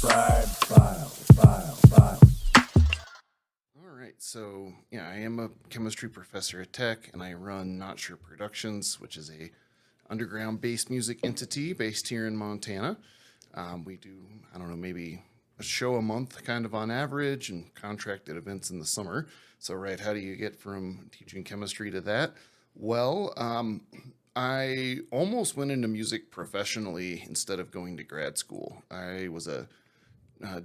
File. All right, so yeah, I am a chemistry professor at Tech, and I run Not Sure Productions, which is a underground-based music entity based here in Montana. We do, I don't know, maybe a show a month, kind of on average, and contracted events in the summer. So, right, how do you get from teaching chemistry to that? Well, I almost went into music professionally instead of going to grad school. I was a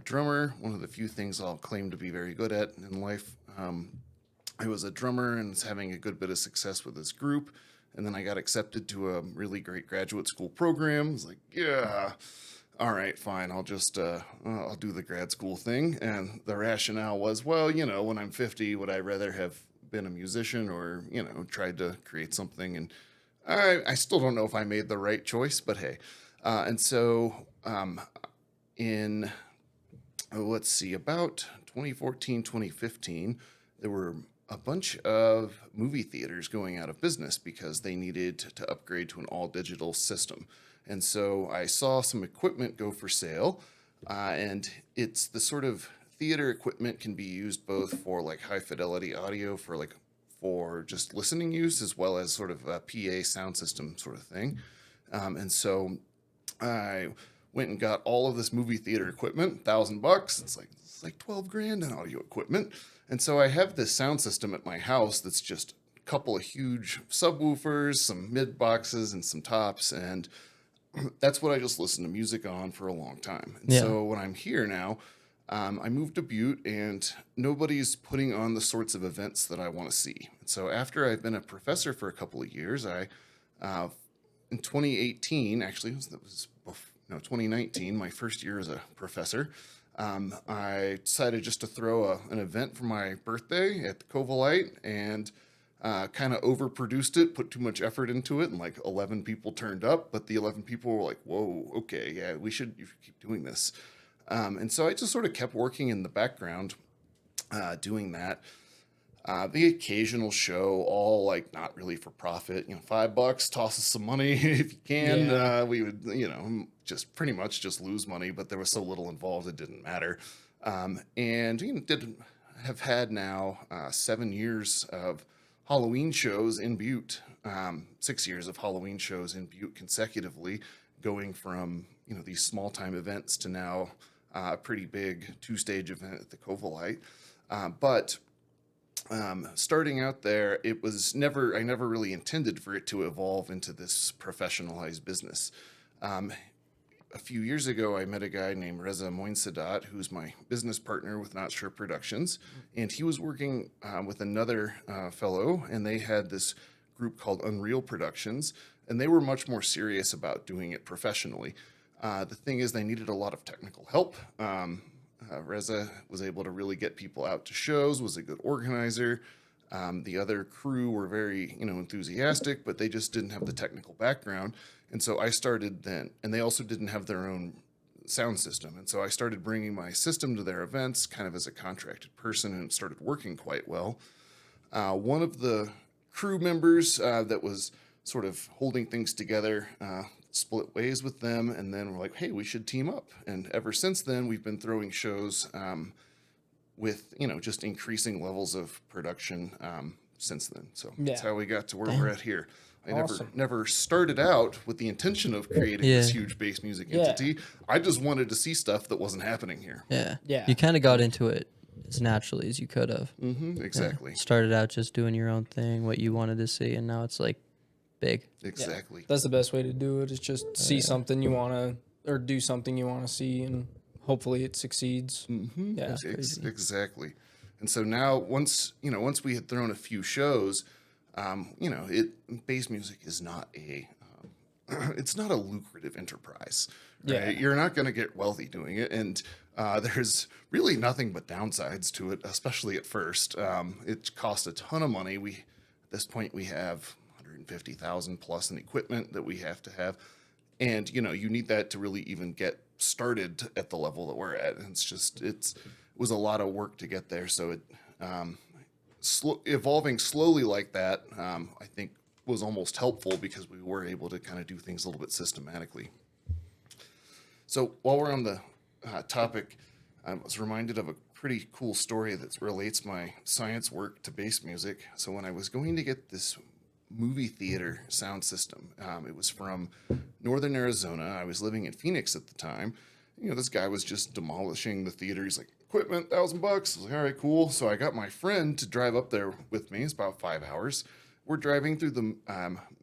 drummer, one of the few things I'll claim to be very good at in life. I was a drummer and was having a good bit of success with this group. And then I got accepted to a really great graduate school program. I was like, yeah, all right, fine. I'll do the grad school thing. And the rationale was, well, when I'm 50, would I rather have been a musician or, tried to create something? And I still don't know if I made the right choice, but hey. And so in let's see, about 2014, 2015, there were a bunch of movie theaters going out of business because they needed to upgrade to an all digital system. And so I saw some equipment go for sale, and it's the sort of theater equipment can be used both for like high fidelity audio for just listening use as well as sort of a PA sound system sort of thing. And so I went and got all of this movie theater equipment, $1,000. It's like 12 grand in audio equipment. And so I have this sound system at my house that's just a couple of huge subwoofers, some mid boxes, and some tops. And that's what I just listen to music on for a long time. And so when I'm here now, I moved to Butte, and nobody's putting on the sorts of events that I want to see. And so after I've been a professor for a couple of years, in 2018, actually, that was before, no, 2019, my first year as a professor, I decided just to throw an event for my birthday at the Covalite and kind of overproduced it, put too much effort into it, and like 11 people turned up, but the 11 people were like, whoa, okay, yeah, you should keep doing this. And so I just sort of kept working in the background, doing that. The occasional show, all like not really for profit, $5, toss us some money if you can. Yeah. We would, just pretty much just lose money, but there was so little involved, it didn't matter. And did have had now 7 years of Halloween shows in Butte, 6 years of Halloween shows in Butte consecutively, going from, these small time events to now a pretty big 2-stage event at the Covalite. But starting out there, I never really intended for it to evolve into this professionalized business. A few years ago, I met a guy named Reza Moinsadat, who's my business partner with Not Sure Productions, and he was working with another fellow, and they had this group called Unreal Productions, and they were much more serious about doing it professionally. The thing is, they needed a lot of technical help. Reza was able to really get people out to shows, was a good organizer. The other crew were very, enthusiastic, but they just didn't have the technical background. And so I started then, and they also didn't have their own sound system. And so I started bringing my system to their events kind of as a contracted person, and it started working quite well. One of the crew members that was sort of holding things together split ways with them, and then we're like, hey, we should team up. And ever since then, we've been throwing shows with, just increasing levels of production since then. So that's how we got to where we're at here. I never started out with the intention of creating this huge bass music entity. I just wanted to see stuff that wasn't happening here. Yeah. You kind of got into it as naturally as you could have. Exactly. Started out just doing your own thing, what you wanted to see, and now it's like big. Exactly. That's the best way to do it, is just see something you want to, or do something you want to see, and hopefully it succeeds. That's crazy. Exactly. And so now once we had thrown a few shows, bass music is not it's not a lucrative enterprise. Right? You're not going to get wealthy doing it. And there's really nothing but downsides to it, especially at first. It costs a ton of money. At this point, we have $150,000 plus in equipment that we have to have. And, you need that to really even get started at the level that we're at. And it was a lot of work to get there. So it, evolving slowly like that, I think was almost helpful because we were able to kind of do things a little bit systematically. So while we're on the topic, I was reminded of a pretty cool story that relates my science work to bass music. So when I was going to get this movie theater sound system, it was from Northern Arizona. I was living in Phoenix at the time. This guy was just demolishing the theater. He's like, equipment, $1,000. I was like, all right, cool. So I got my friend to drive up there with me. It's about 5 hours. We're driving through the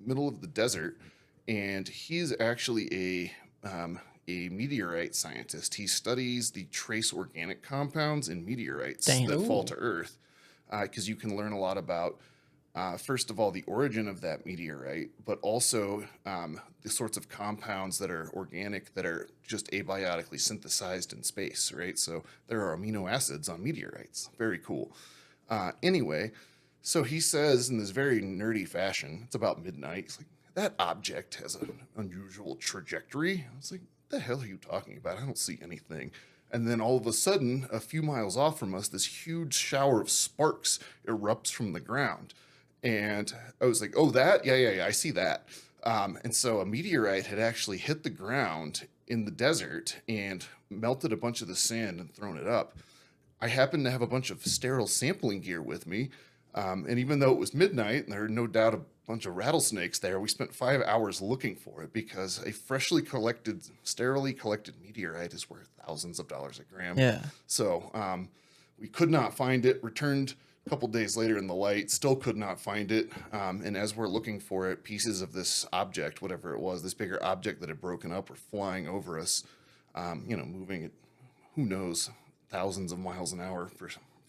middle of the desert, and he's actually a meteorite scientist. He studies the trace organic compounds in meteorites Damn. that fall Ooh. to Earth, because you can learn a lot about, first of all, the origin of that meteorite, but also the sorts of compounds that are organic that are just abiotically synthesized in space, right? So there are amino acids on meteorites. Very cool. Anyway, so he says in this very nerdy fashion, it's about midnight, he's like, that object has an unusual trajectory. I was like, what the hell are you talking about? I don't see anything. And then all of a sudden, a few miles off from us, this huge shower of sparks erupts from the ground. And I was like, oh, that? Yeah, I see that. And so a meteorite had actually hit the ground in the desert and melted a bunch of the sand and thrown it up. I happened to have a bunch of sterile sampling gear with me. And even though it was midnight and there were no doubt a bunch of rattlesnakes there, we spent 5 hours looking for it because a freshly collected, sterilely collected meteorite is worth thousands of dollars a gram. Yeah. So we could not find it, returned a couple days later in the light, still could not find it. And as we're looking for it, pieces of this object, whatever it was, this bigger object that had broken up, were flying over us, moving at, who knows, thousands of miles an hour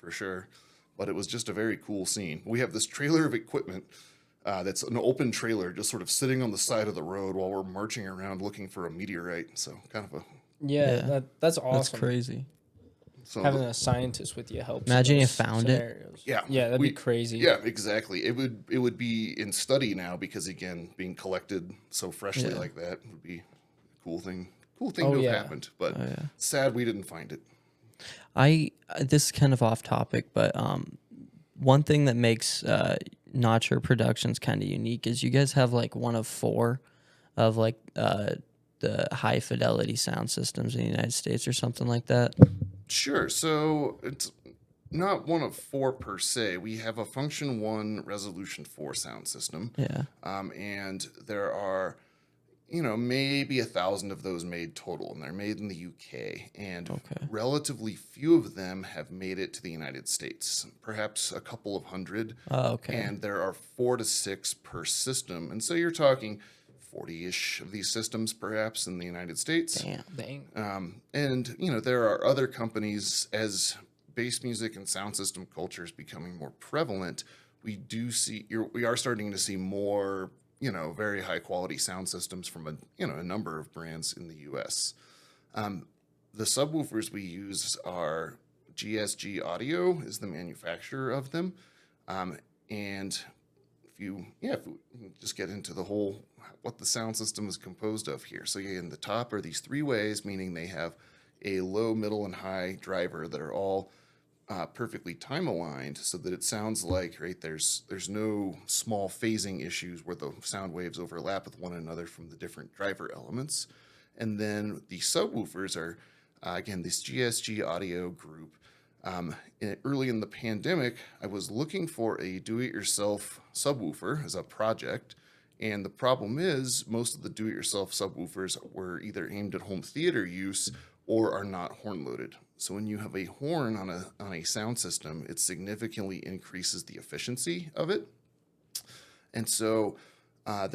for sure. But it was just a very cool scene. We have this trailer of equipment that's an open trailer just sort of sitting on the side of the road while we're marching around looking for a meteorite. So kind of a... Yeah, Yeah. that's awesome. That's crazy. So Having a scientist with you helps. in Imagine you those found it. scenarios. Yeah, Yeah, that'd be crazy. Yeah, exactly. It would be in study now because, again, being collected so freshly Yeah. like that would be a cool thing. Cool thing Oh, to have yeah. happened. But Oh, yeah. sad we didn't find it. This is kind of off topic, but one thing that makes Not Sure Productions kind of unique is you guys have like one of 4 of like the high fidelity sound systems in the United States or something like that. Sure. So it's not one of 4 per se. We have a Function 1 Resolution 4 sound system. Yeah. And there are, maybe 1,000 of those made total, and they're made in the UK. And Okay. relatively few of them have made it to the United States, perhaps a couple of hundred. Oh, okay. And there are 4 to 6 per system. And so you're talking 40-ish of these systems, perhaps, in the United States. Damn. Dang. And, there are other companies, as bass music and sound system culture is becoming more prevalent, we are starting to see more, very high quality sound systems from a number of brands in the US. The subwoofers we use are GSG Audio is the manufacturer of them. And if we just get into the whole, what the sound system is composed of here. So in the top are these 3 ways, meaning they have a low, middle, and high driver that are all perfectly time aligned so that it sounds like, right, there's no small phasing issues where the sound waves overlap with one another from the different driver elements. And then the subwoofers are, again, this GSG Audio group. Early in the pandemic, I was looking for a do-it-yourself subwoofer as a project. And the problem is most of the do-it-yourself subwoofers were either aimed at home theater use or are not horn loaded. So when you have a horn on a sound system, it significantly increases the efficiency of it. And so I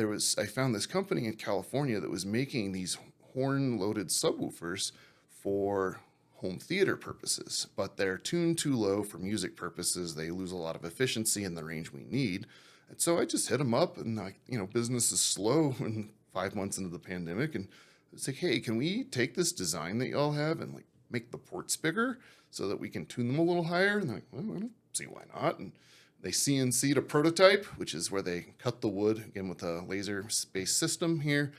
found this company in California that was making these horn loaded subwoofers for home theater purposes, but they're tuned too low for music purposes. They lose a lot of efficiency in the range we need. And so I just hit them up, and business is slow and 5 months into the pandemic, and it's like, hey, can we take this design that y'all have and make the ports bigger so that we can tune them a little higher? And they're like, well, I don't see why not. And they CNC'd a prototype, which is where they cut the wood, again with a laser-based system here,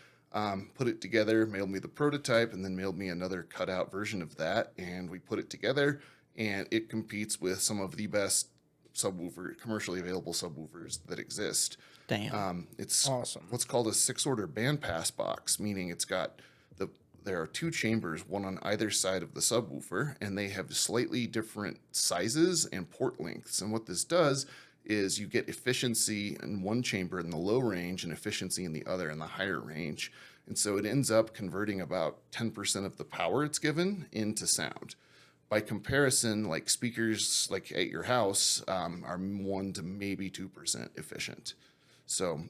put it together, mailed me the prototype, and then mailed me another cutout version of that. And we put it together, and it competes with some of the best commercially available subwoofers that exist. Damn. It's Awesome. what's called a 6-order bandpass box, meaning it's got there are two chambers, one on either side of the subwoofer, and they have slightly different sizes and port lengths. And what this does is you get efficiency in one chamber in the low range and efficiency in the other in the higher range. And so it ends up converting about 10% of the power it's given into sound. By comparison, like speakers like at your house are 1 to maybe 2% efficient. So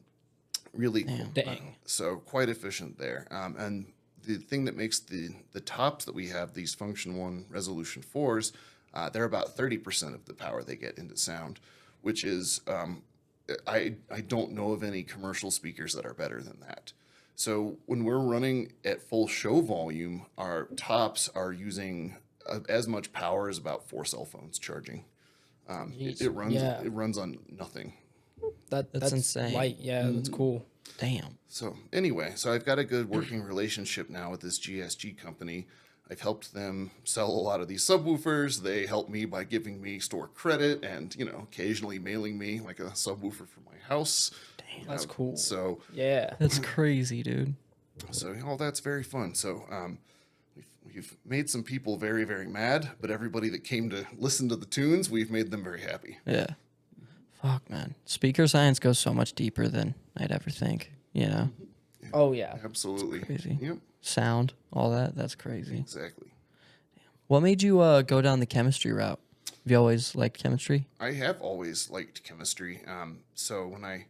really cool. Dang. So quite efficient there. And the thing that makes the tops that we have, these Function 1 Resolution 4s, they're about 30% of the power they get into sound, which is, I don't know of any commercial speakers that are better than that. So when we're running at full show volume, our tops are using as much power as about 4 cell phones charging. Jeez. It runs on nothing. That's insane. Light. Yeah, that's cool. Damn. So anyway, so I've got a good working relationship now with this GSG company. I've helped them sell a lot of these subwoofers. They help me by giving me store credit and, occasionally mailing me like a subwoofer for my house. Damn. That's cool. So Yeah. That's crazy, dude. So all that's very fun. So we've made some people very, very mad, but everybody that came to listen to the tunes, we've made them very happy. Yeah. Fuck, man. Speaker science goes so much deeper than I'd ever think, Oh yeah. Absolutely. Crazy. Yep, Sound, all that. That's crazy. exactly. What made you go down the chemistry route? Have you always liked chemistry? I have always liked chemistry. So when I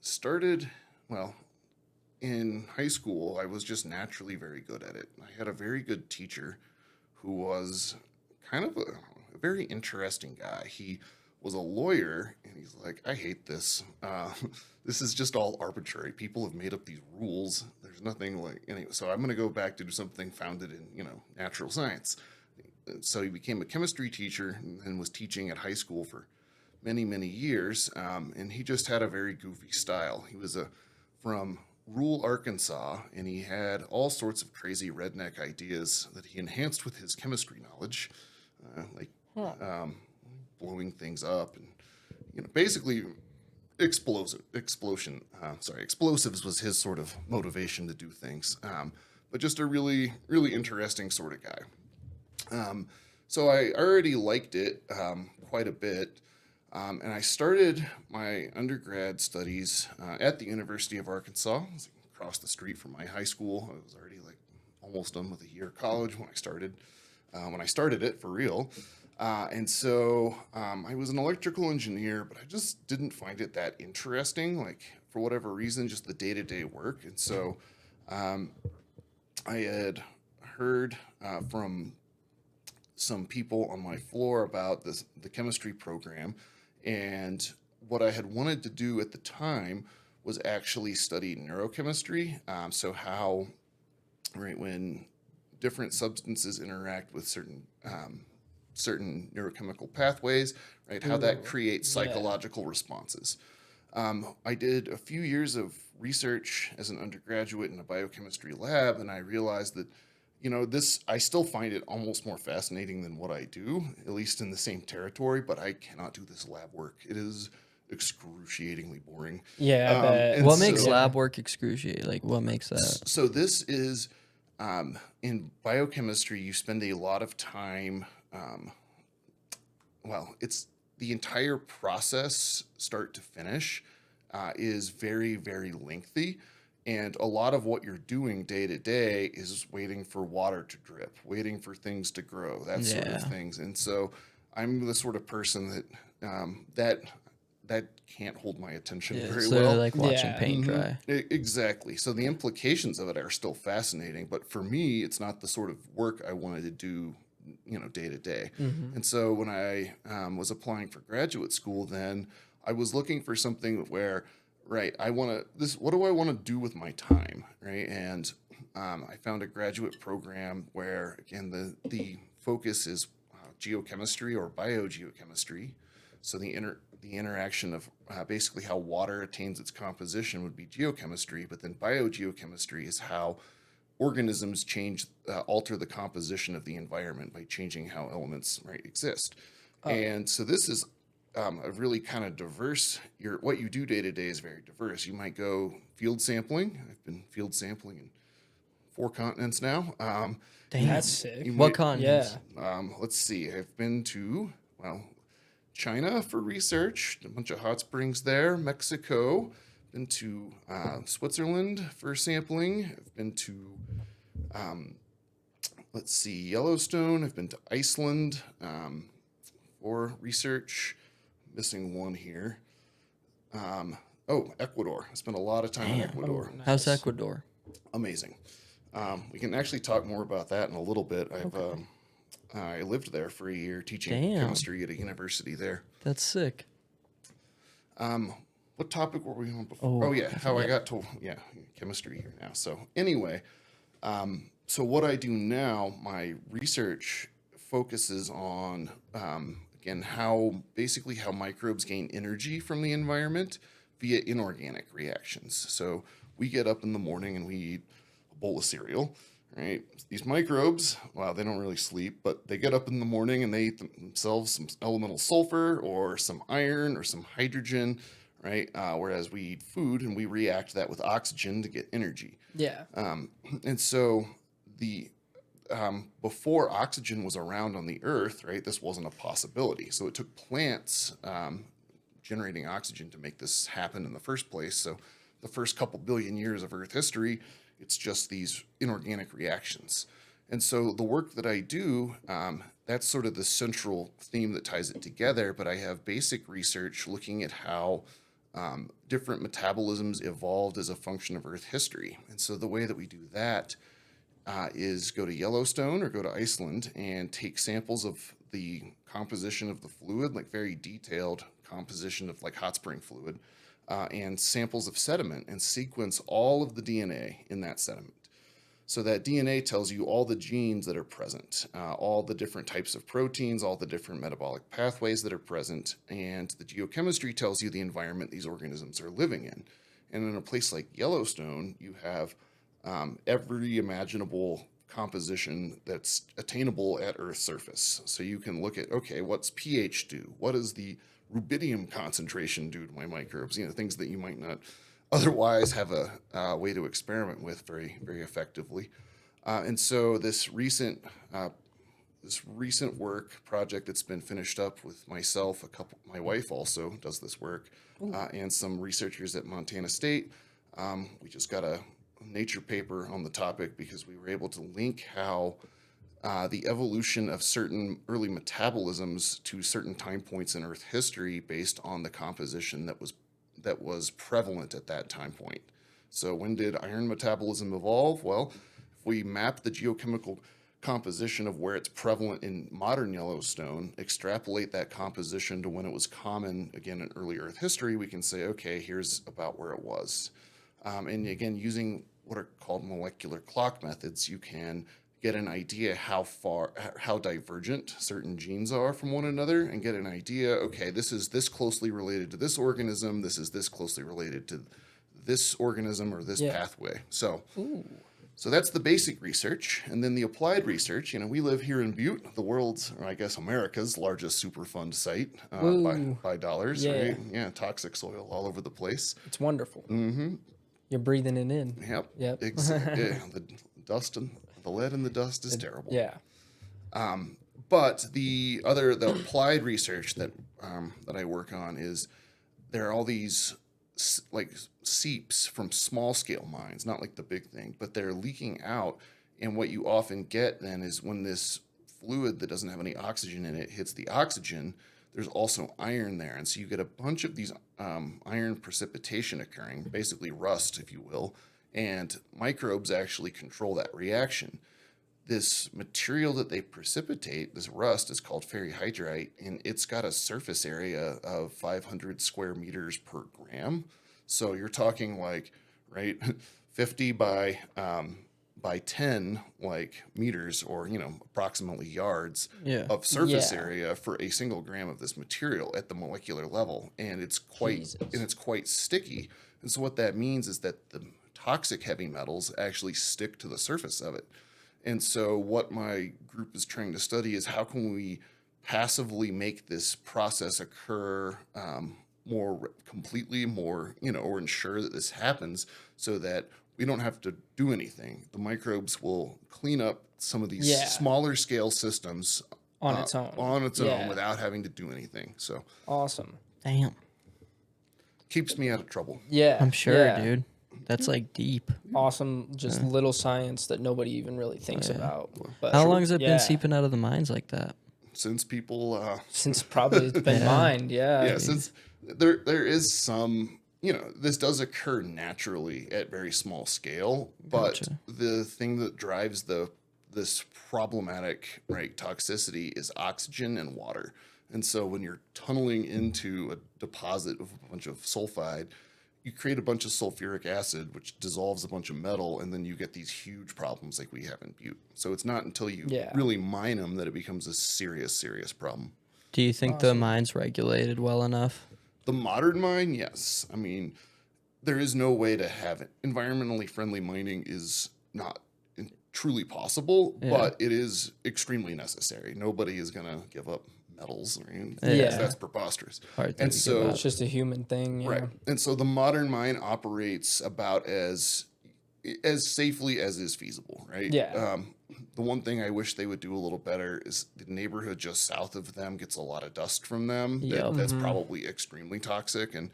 started, well, in high school, I was just naturally very good at it. I had a very good teacher who was kind of a very interesting guy. He was a lawyer, and he's like, I hate this. This is just all arbitrary. People have made up these rules. There's nothing like, anyway, so I'm going to go back to do something founded in, natural science. So he became a chemistry teacher and was teaching at high school for many, many years. And he just had a very goofy style. He was from rural Arkansas, and he had all sorts of crazy redneck ideas that he enhanced with his chemistry knowledge, blowing things up and basically explosives was his sort of motivation to do things, but just a really, really interesting sort of guy. So I already liked it quite a bit. And I started my undergrad studies at the University of Arkansas. It was across the street from my high school. I was already almost done with a year of college when I started it for real. And so I was an electrical engineer, but I just didn't find it that interesting, for whatever reason, just the day-to-day work. And so I had heard from some people on my floor about the chemistry program. And what I had wanted to do at the time was actually study neurochemistry. So how, when different substances interact with certain neurochemical pathways, how that creates psychological responses. I did a few years of research as an undergraduate in a biochemistry lab, and I realized that I still find it almost more fascinating than what I do, at least in the same territory, but I cannot do this lab work. It is excruciatingly boring. Yeah, I bet. What makes lab work excruciating? What makes that? So this is, in biochemistry, you spend a lot of time, it's the entire process, start to finish, is very, very lengthy. And a lot of what you're doing day to day is waiting for water to drip, waiting for things to grow, that sort of things. And so I'm the sort of person that can't hold my attention very it's well. like watching paint dry. Exactly. So the implications of it are still fascinating, but for me, it's not the sort of work I wanted to do, day to day. And so when I was applying for graduate school, then I was looking for something where, what do I want to do with my time, And I found a graduate program where, again, the focus is geochemistry or biogeochemistry. So the interaction of basically how water attains its composition would be geochemistry, but then biogeochemistry is how organisms alter the composition of the environment by changing how elements exist. And so this is a really kind of diverse. What you do day to day is very diverse. You might go field sampling. I've been field sampling in 4 continents now. Damn. That's sick. you What might- continents? Yeah. Let's see. I've been to, well, China for research, a bunch of hot springs there, Mexico, been to Switzerland for sampling. I've been to, let's see, Yellowstone. I've been to Iceland for research. Missing one here. Ecuador. I spent a lot of time in Ecuador. Oh, How's nice. Ecuador? Amazing. We can actually talk more about that in a little bit. I lived there for a year teaching Damn. chemistry at a university there. That's sick. What topic were we on before? Oh, Oh, yeah, I how I forget. got to chemistry here now. So anyway, so what I do now, my research focuses on again how microbes gain energy from the environment via inorganic reactions. So we get up in the morning and we eat a bowl of cereal. Right, these microbes, well, they don't really sleep, but they get up in the morning and they eat themselves some elemental sulfur or some iron or some hydrogen, right? Whereas we eat food and we react that with oxygen to get energy. Yeah. And so the before oxygen was around on the earth, right, this wasn't a possibility. So it took plants generating oxygen to make this happen in the first place. So the first couple billion years of earth history, it's just these inorganic reactions. And so the work that I do, that's sort of the central theme that ties it together. But I have basic research looking at how different metabolisms evolved as a function of earth history. And so the way that we do that is go to Yellowstone or go to Iceland and take samples of the composition of the fluid, like very detailed composition of like hot spring fluid, and samples of sediment and sequence all of the DNA in that sediment. So that DNA tells you all the genes that are present, all the different types of proteins, all the different metabolic pathways that are present, and the geochemistry tells you the environment these organisms are living in. And in a place like Yellowstone, you have every imaginable composition that's attainable at Earth's surface. So you can look at, okay, what's pH do? What does the rubidium concentration do to my microbes? You know, things that you might not otherwise have a way to experiment with very, very effectively. And so this recent work project that's been finished up with myself, my wife also does this work, and some researchers at Montana State. We just got a Nature paper on the topic because we were able to link how the evolution of certain early metabolisms to certain time points in Earth history based on the composition that was prevalent at that time point. So when did iron metabolism evolve? Well, if we map the geochemical composition of where it's prevalent in modern Yellowstone, extrapolate that composition to when it was common again in early Earth history, we can say, okay, here's about where it was. And again, using what are called molecular clock methods, you can get an idea how divergent certain genes are from one another and get an idea, okay, this is this closely related to this organism, this is this closely related to this organism or this pathway. So that's the basic research. And then the applied research, you know, we live here in Butte, the world's, or I guess America's largest Superfund site by dollars, right? Yeah, toxic soil all over the place. It's wonderful. Mm-hmm. You're breathing it in. Yep. Exactly. The dust and the lead in the dust is terrible. Yeah. But the applied research that I work on is there are all these like seeps from small scale mines, not like the big thing, but they're leaking out. And what you often get then is when this fluid that doesn't have any oxygen in it hits the oxygen, there's also iron there. And so you get a bunch of these iron precipitation occurring, basically rust, if you will, and microbes actually control that reaction. This material that they precipitate, this rust, is called ferrihydrite, and it's got a surface area of 500 square meters per gram. So you're talking like, right, 50 by 10 like meters, or approximately yards of surface area for a single gram of this material at the molecular level, and it's quite sticky. And so what that means is that the toxic heavy metals actually stick to the surface of it. And so what my group is trying to study is how can we passively make this process occur more completely, or ensure that this happens so that we don't have to do anything. The microbes will clean up some of these Yeah. smaller scale systems On its own. on its Yeah. own without having to do anything. So Awesome. Damn. keeps me out of trouble. Yeah. I'm sure, yeah. dude. That's like deep. Awesome. Just little science that nobody even really thinks about. But How long has it yeah. been seeping out of the mines like that? Since people Since probably it's been Yeah. mined. Yeah. yeah, since there is some, this does occur naturally at very small scale, but Gotcha. the thing that drives this problematic, right, toxicity is oxygen and water. And so when you're tunneling into a deposit of a bunch of sulfide, you create a bunch of sulfuric acid, which dissolves a bunch of metal, and then you get these huge problems like we have in Butte. So it's not until you Yeah. really mine them that it becomes a serious, serious problem. Do you think the mine's regulated well enough? The modern mine, yes. I mean, there is no way to have it. Environmentally friendly mining is not truly possible, but it is extremely necessary. Nobody is going to give up metals or anything. Yeah. That's preposterous. Hard thing And to give so, up. It's just a human thing. Yeah. right. And so the modern mine operates about as safely as is feasible, right? Yeah. The one thing I wish they would do a little better is the neighborhood just south of them gets a lot of dust from them. Yep. That's probably extremely toxic. And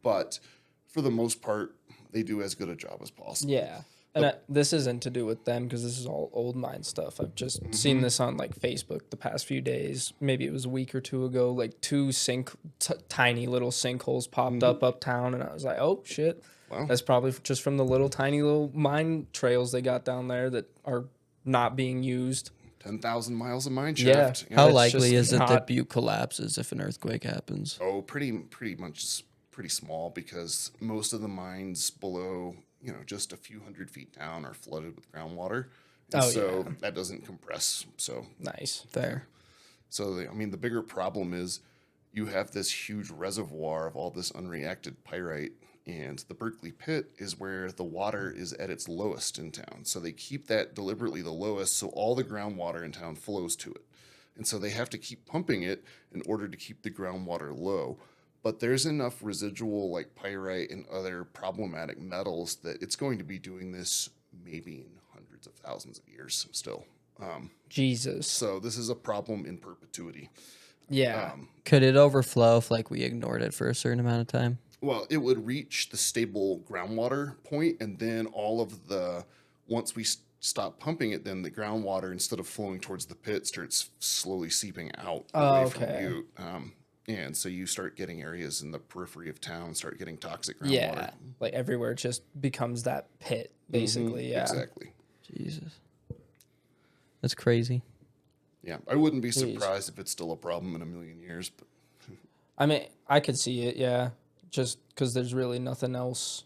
but for the most part, they do as good a job as possible. Yeah. And this isn't to do with them because this is all old mine stuff. I've just seen this on like Facebook the past few days. Maybe it was a week or two ago. Like two tiny little sinkholes popped up uptown, and I was like, "Oh shit!" Wow. That's probably just from the little tiny little mine trails they got down there that are not being used. 10,000 miles of mine Yeah. shaft. How It's likely just is it that not- Butte collapses if an earthquake happens? Oh, pretty much pretty small because most of the mines below, just a few hundred feet down are flooded with groundwater. And Oh, so yeah. that doesn't compress. So Nice. Fair. the bigger problem is you have this huge reservoir of all this unreacted pyrite, and the Berkeley pit is where the water is at its lowest in town. So they keep that deliberately the lowest, so all the groundwater in town flows to it. And so they have to keep pumping it in order to keep the groundwater low. But there's enough residual like pyrite and other problematic metals that it's going to be doing this maybe in hundreds of thousands of years still. Jesus. So this is a problem in perpetuity. Yeah. Could it overflow if like we ignored it for a certain amount of time? Well, it would reach the stable groundwater point, and then once we stop pumping it, then the groundwater, instead of flowing towards the pit, starts slowly seeping out away from okay. Butte. And so you start getting areas in the periphery of town start getting toxic groundwater. Yeah. Like everywhere it just becomes that pit, basically. Yeah. Exactly. Jesus. That's crazy. Yeah, I wouldn't be surprised if it's still a problem in a million years. But I mean, I could see it, yeah. Just because there's really nothing else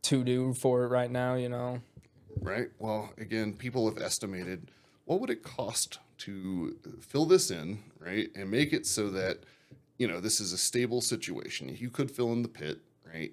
to do for it right now, right? Well, again, people have estimated what would it cost to fill this in, right, and make it so that this is a stable situation. You could fill in the pit, right,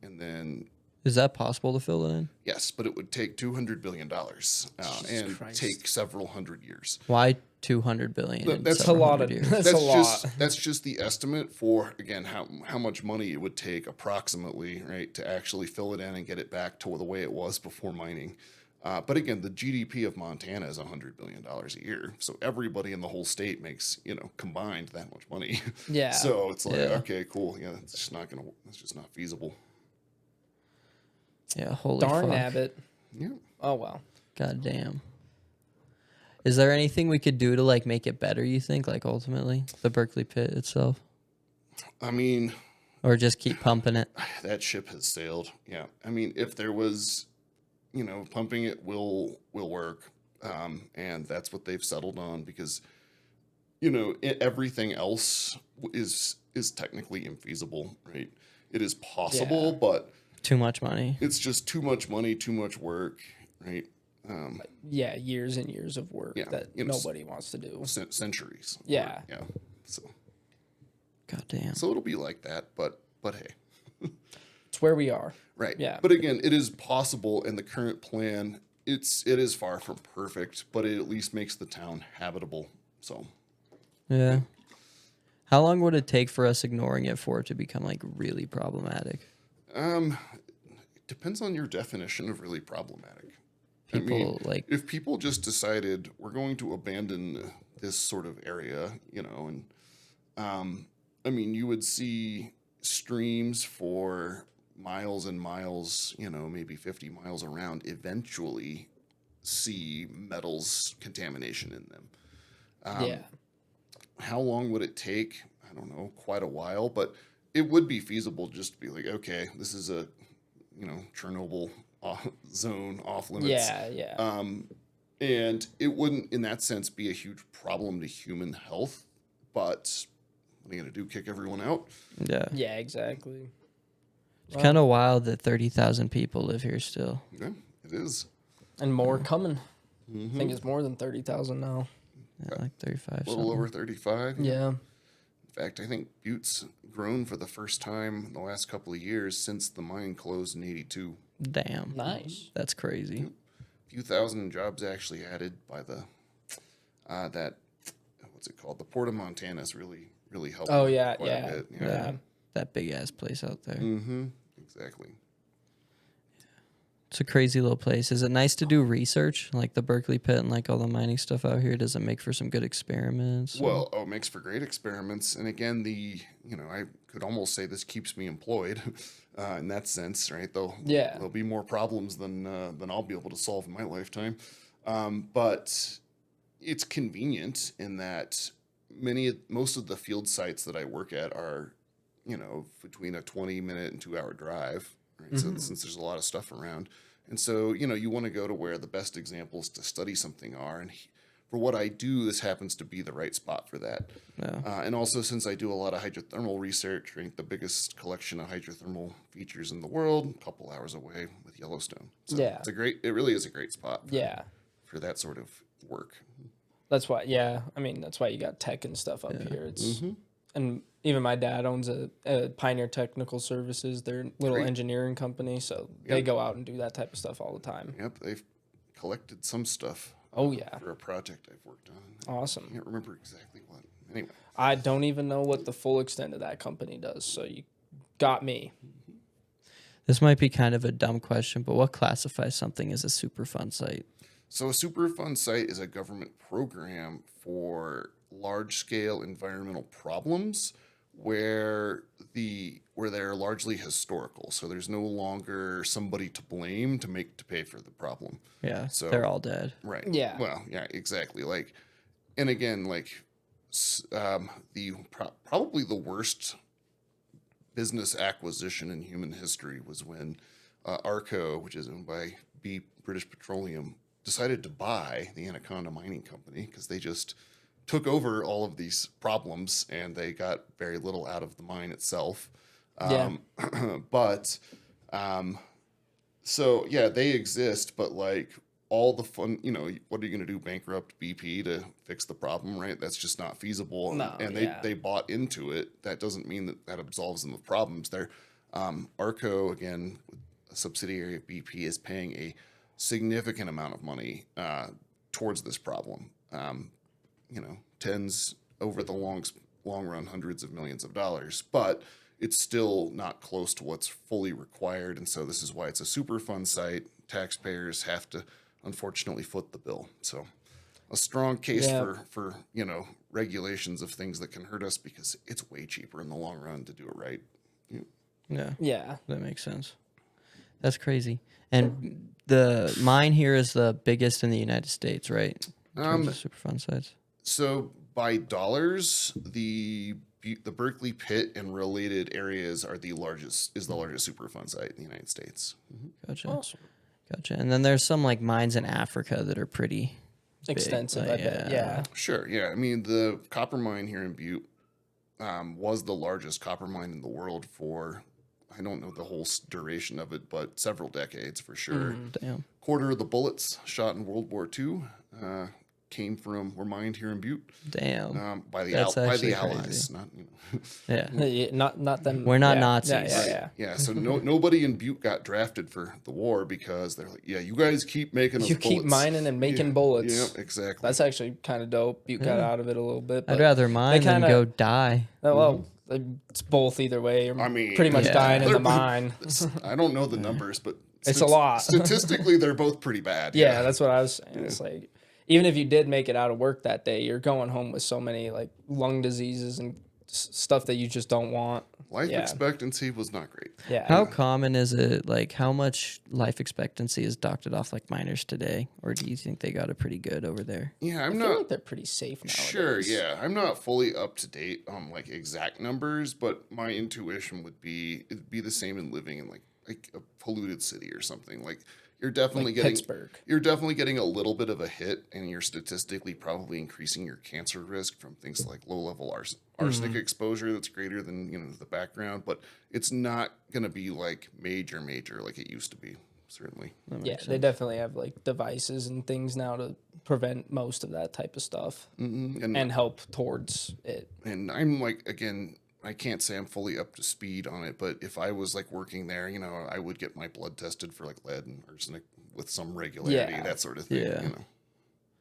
and then Is that possible to fill it in? yes, but it would take $200 billion and Christ. take several hundred years. Why 200 billion? in That's a several lot hundred of- years? That's a lot. That's just the estimate for again how much money it would take approximately, right, to actually fill it in and get it back to the way it was before mining. But again, the GDP of Montana is $100 billion a year, so everybody in the whole state makes combined that much money. Yeah. So it's like Yeah. okay, cool. Yeah, it's just not feasible. Yeah, holy Darn fuck. Abbott. Yeah. Oh, well. God damn. Is there anything we could do to like make it better, you think, like ultimately? The Berkeley pit itself? I mean, Or just keep pumping it? that ship has sailed. Yeah. I mean, if there was, pumping it will work. And that's what they've settled on because, everything else is technically infeasible, right? It is possible, Yeah. but Too much money. it's just too much money, too much work, right? Yeah, years and years of work Yeah, that nobody wants to do. Centuries. of Yeah. work, yeah. So God damn. it'll be like that, but hey. It's where we are. Right. Yeah. But again, it is possible in the current plan. It is far from perfect, but it at least makes the town habitable. So Yeah. How long would it take for us ignoring it for it to become like really problematic? depends on your definition of really problematic. People like if people just decided we're going to abandon this sort of area, and you would see streams for miles and miles, maybe 50 miles around, eventually see metals contamination in them. Yeah. How long would it take? I don't know, quite a while, but it would be feasible just to be like, okay, this is a, Chernobyl zone off limits. Yeah, yeah. And it wouldn't, in that sense, be a huge problem to human health. But what are you going to do? Kick everyone out? yeah. Yeah, exactly. It's kind of wild that 30,000 people live here still. Yeah, it is. And more coming. I think it's more than 30,000 now. Yeah, like 35. A little over 35. Yeah. In fact, I think Butte's grown for the first time in the last couple of years since the mine closed in 82. Damn. Nice. That's crazy. A few thousand jobs actually added by the, what's it called? The Port of Montana's really helped. Oh, yeah, quite yeah. a bit. Yeah. That big ass place out there. Mm-hmm. Exactly. It's a crazy little place. Is it nice to do research like the Berkeley pit and like all the mining stuff out here? Does it make for some good experiments? Well, it makes for great experiments. And again, I could almost say this keeps me employed in that sense, right? There'll be more problems than I'll be able to solve in my lifetime. But it's convenient in that most of the field sites that I work at are, between a 20-minute and 2-hour drive. Right? So since there's a lot of stuff around. And so, you want to go to where the best examples to study something are. And for what I do, this happens to be the right spot for that. Yeah. And also, since I do a lot of hydrothermal research, right, the biggest collection of hydrothermal features in the world, a couple hours away with Yellowstone. So Yeah. it really is a great spot for that sort of work. That's why, that's why you got tech and stuff up here. It's and even my dad owns a Pioneer Technical Services, their little engineering company, so they go out and do that type of stuff all the time. Yep, they've collected some stuff. Oh, yeah. For a project I've worked on. Awesome. I can't remember exactly what. Anyway. I don't even know what the full extent of that company does, so you got me. This might be kind of a dumb question, but what classifies something as a Superfund site? So a Superfund site is a government program for large-scale environmental problems where they're largely historical. So there's no longer somebody to blame to pay for the problem. Yeah, So they're all dead. Right. Yeah. Well, yeah, exactly. And again, probably the worst business acquisition in human history was when Arco, which is owned by British Petroleum, decided to buy the Anaconda Mining Company because they just took over all of these problems and they got very little out of the mine itself. So yeah, they exist, but all the fun, what are you going to do? Bankrupt BP to fix the problem, right? That's just not feasible. No, and they bought into it. That doesn't mean that absolves them of problems. They're Arco, again, a subsidiary of BP, is paying a significant amount of money towards this problem. Tens over the long run, hundreds of millions of dollars, but it's still not close to what's fully required. And so this is why it's a Superfund site. Taxpayers have to, unfortunately, foot the bill. So a strong case for regulations of things that can hurt us because it's way cheaper in the long run to do it right. Yeah, that makes sense. That's crazy. And the mine here is the biggest in the United States, right? In terms of Superfund sites. So by dollars, the Berkeley pit and related areas is the largest Superfund site in the United States. Gotcha. Awesome. Gotcha. And then there's some mines in Africa that are pretty Extensive, big, I bet. Yeah. Sure. Yeah. I mean, the copper mine here in Butte was the largest copper mine in the world for, I don't know the whole duration of it, but several decades for sure. Damn. Quarter of the bullets shot in World War II were mined here in Butte. Damn. By the That's actually Allies, crazy. not Yeah. Not them. We're not yeah. Nazis. Yeah. So nobody in Butte got drafted for the war because they're like, yeah, you guys keep making us You bullets. keep mining and making bullets. Yeah, exactly. That's actually kind of dope. Butte got out of it a little bit. But I'd rather mine than kinda- go die. Well, It's both either way. Or I mean, pretty much yeah. dying in They're the mine. I don't know the numbers, but It's a lot. Statistically, they're both pretty bad. Yeah, that's what I was saying. It's like, even if you did make it out of work that day, you're going home with so many like lung diseases and stuff that you just don't want. Life Yeah. expectancy was not great. Yeah. How common is it? Like, how much life expectancy is doctored off like miners today, or do you think they got it pretty good over there? Yeah, I I'm feel not like they're pretty safe nowadays. sure. Yeah, I'm not fully up to date on like exact numbers, but my intuition would be it'd be the same in living in like a polluted city or something. Like you're definitely Like getting Pittsburgh. you're definitely getting a little bit of a hit, and you're statistically probably increasing your cancer risk from things like low level arsenic exposure that's greater than the background. But it's not going to be like major like it used to be. Certainly. Yeah, they definitely have like devices and things now to prevent most of that type of stuff and help towards it. And I'm like, again, I can't say I'm fully up to speed on it, but if I was like working there, I would get my blood tested for like lead and arsenic with some regularity, Yeah. that sort of thing. Yeah.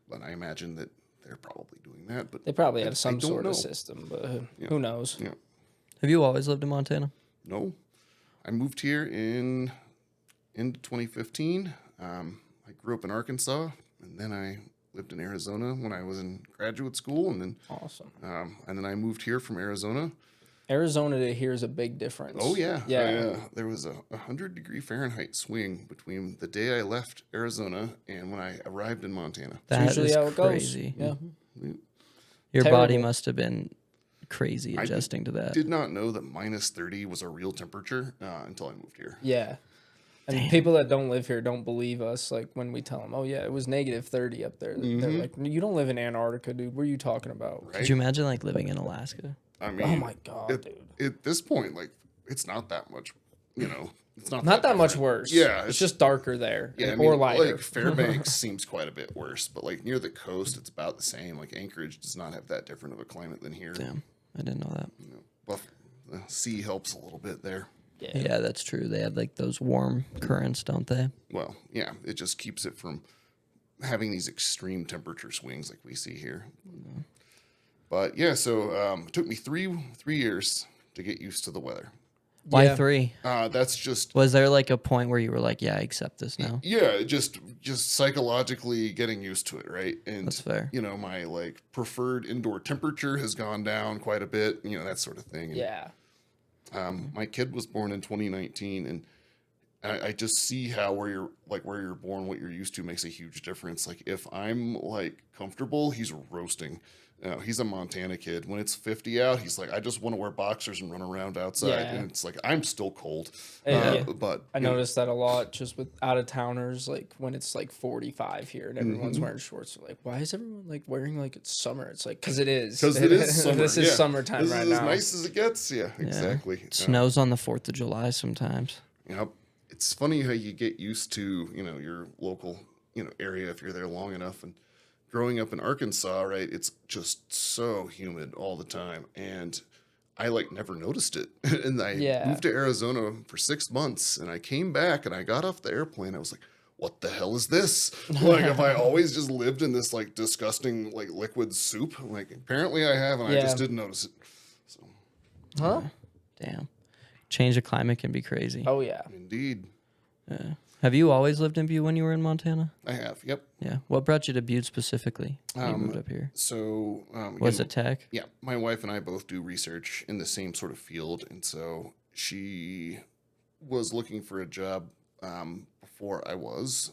But I imagine that they're probably doing that. But They probably have I some don't sort know. of system, but who knows? Yeah. Have you always lived in Montana? No, I moved here in 2015. I grew up in Arkansas, and then I lived in Arizona when I was in graduate school, and Awesome. then I moved here from Arizona. Arizona to here is a big difference. Oh yeah, Yeah. there was a 100-degree Fahrenheit swing between the day I left Arizona and when I arrived in Montana. That Usually is how it crazy. goes. Yeah. Your body Terrible. must have been crazy adjusting to that. Did not know that minus 30 was a real temperature until I moved here. Yeah. And people that don't live here don't believe us. Like when we tell them, "Oh yeah, it was negative 30 up there." They're like, "You don't live in Antarctica, dude. What are you talking about?" Right? Could you imagine like living in Alaska? I mean, Oh my god, at, dude. at this point, like it's not that much. It's not Not that much different. worse. Yeah, It's just darker there. yeah, I Or mean, lighter. like Fairbanks seems quite a bit worse, but like near the coast, it's about the same. Like Anchorage does not have that different of a climate than here. Damn, I didn't know that. Buff, the sea helps a little bit there. Yeah. Yeah, that's true. They have like those warm currents, don't they? Well, yeah, it just keeps it from having these extreme temperature swings like we see here. But yeah, so it took me three years to get used to the weather. Why Yeah. 3? That's just Was there like a point where you were like, yeah, I accept this now? yeah, just psychologically getting used to it, right? And That's fair. My like preferred indoor temperature has gone down quite a bit, that sort of thing. And, Yeah. my kid was born in 2019, and I just see how where you're born, what you're used to makes a huge difference. Like if I'm like comfortable, he's roasting. He's a Montana kid. When it's 50 out, he's like, I just want to wear boxers and run around outside. Yeah. And it's like, I'm still cold. Yeah. But I noticed that a lot just with out of towners, like when it's like 45 here and everyone's wearing shorts. They're like, why is everyone like wearing like it's summer? It's like, because it is. because it is summer. This is yeah. summertime this right is now. as nice as it gets. Yeah, Yeah. exactly. It snows on the 4th of July sometimes. Yep. It's funny how you get used to, your local, area if you're there long enough. And growing up in Arkansas, right, it's just so humid all the time. And I like never noticed it. And I Yeah. moved to Arizona for 6 months, and I came back and I got off the airplane. I was like, what the hell is this? Like, have I always just lived in this like disgusting like liquid soup? Like apparently I have, and I Yeah. just didn't notice it. So Huh? Damn. Change of climate can be crazy. Oh, yeah. indeed, Yeah. Have you always lived in Butte when you were in Montana? I have. Yep. Yeah. What brought you to Butte specifically when you moved up here? So Was again, it tech? Yeah, my wife and I both do research in the same sort of field, and so she was looking for a job before I was.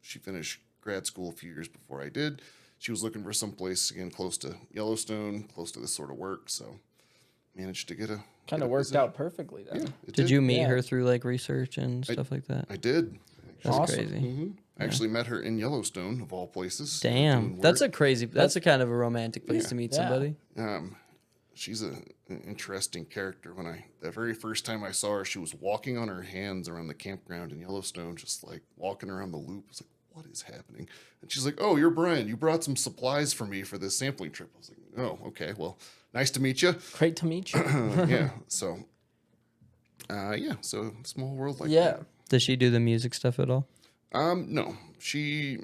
She finished grad school a few years before I did. She was looking for someplace again close to Yellowstone, close to this sort of work. So managed to get a Kind of worked out perfectly then. Yeah, it Did you meet Yeah. her through like research and stuff like that? I did. That's Awesome. crazy. I actually met her in Yellowstone, of all places. Damn. doing That's work. a crazy, that's a kind of a romantic place to meet Yeah. somebody. She's an interesting character. The very first time I saw her, she was walking on her hands around the campground in Yellowstone, just like walking around the loop. I was like, what is happening? And she's like, oh, you're Brian. You brought some supplies for me for this sampling trip. I was like, oh, okay. Well, nice to meet you. Great to meet you. Yeah. So, so small world like Yeah. Does she do the music stuff at all? that. No, she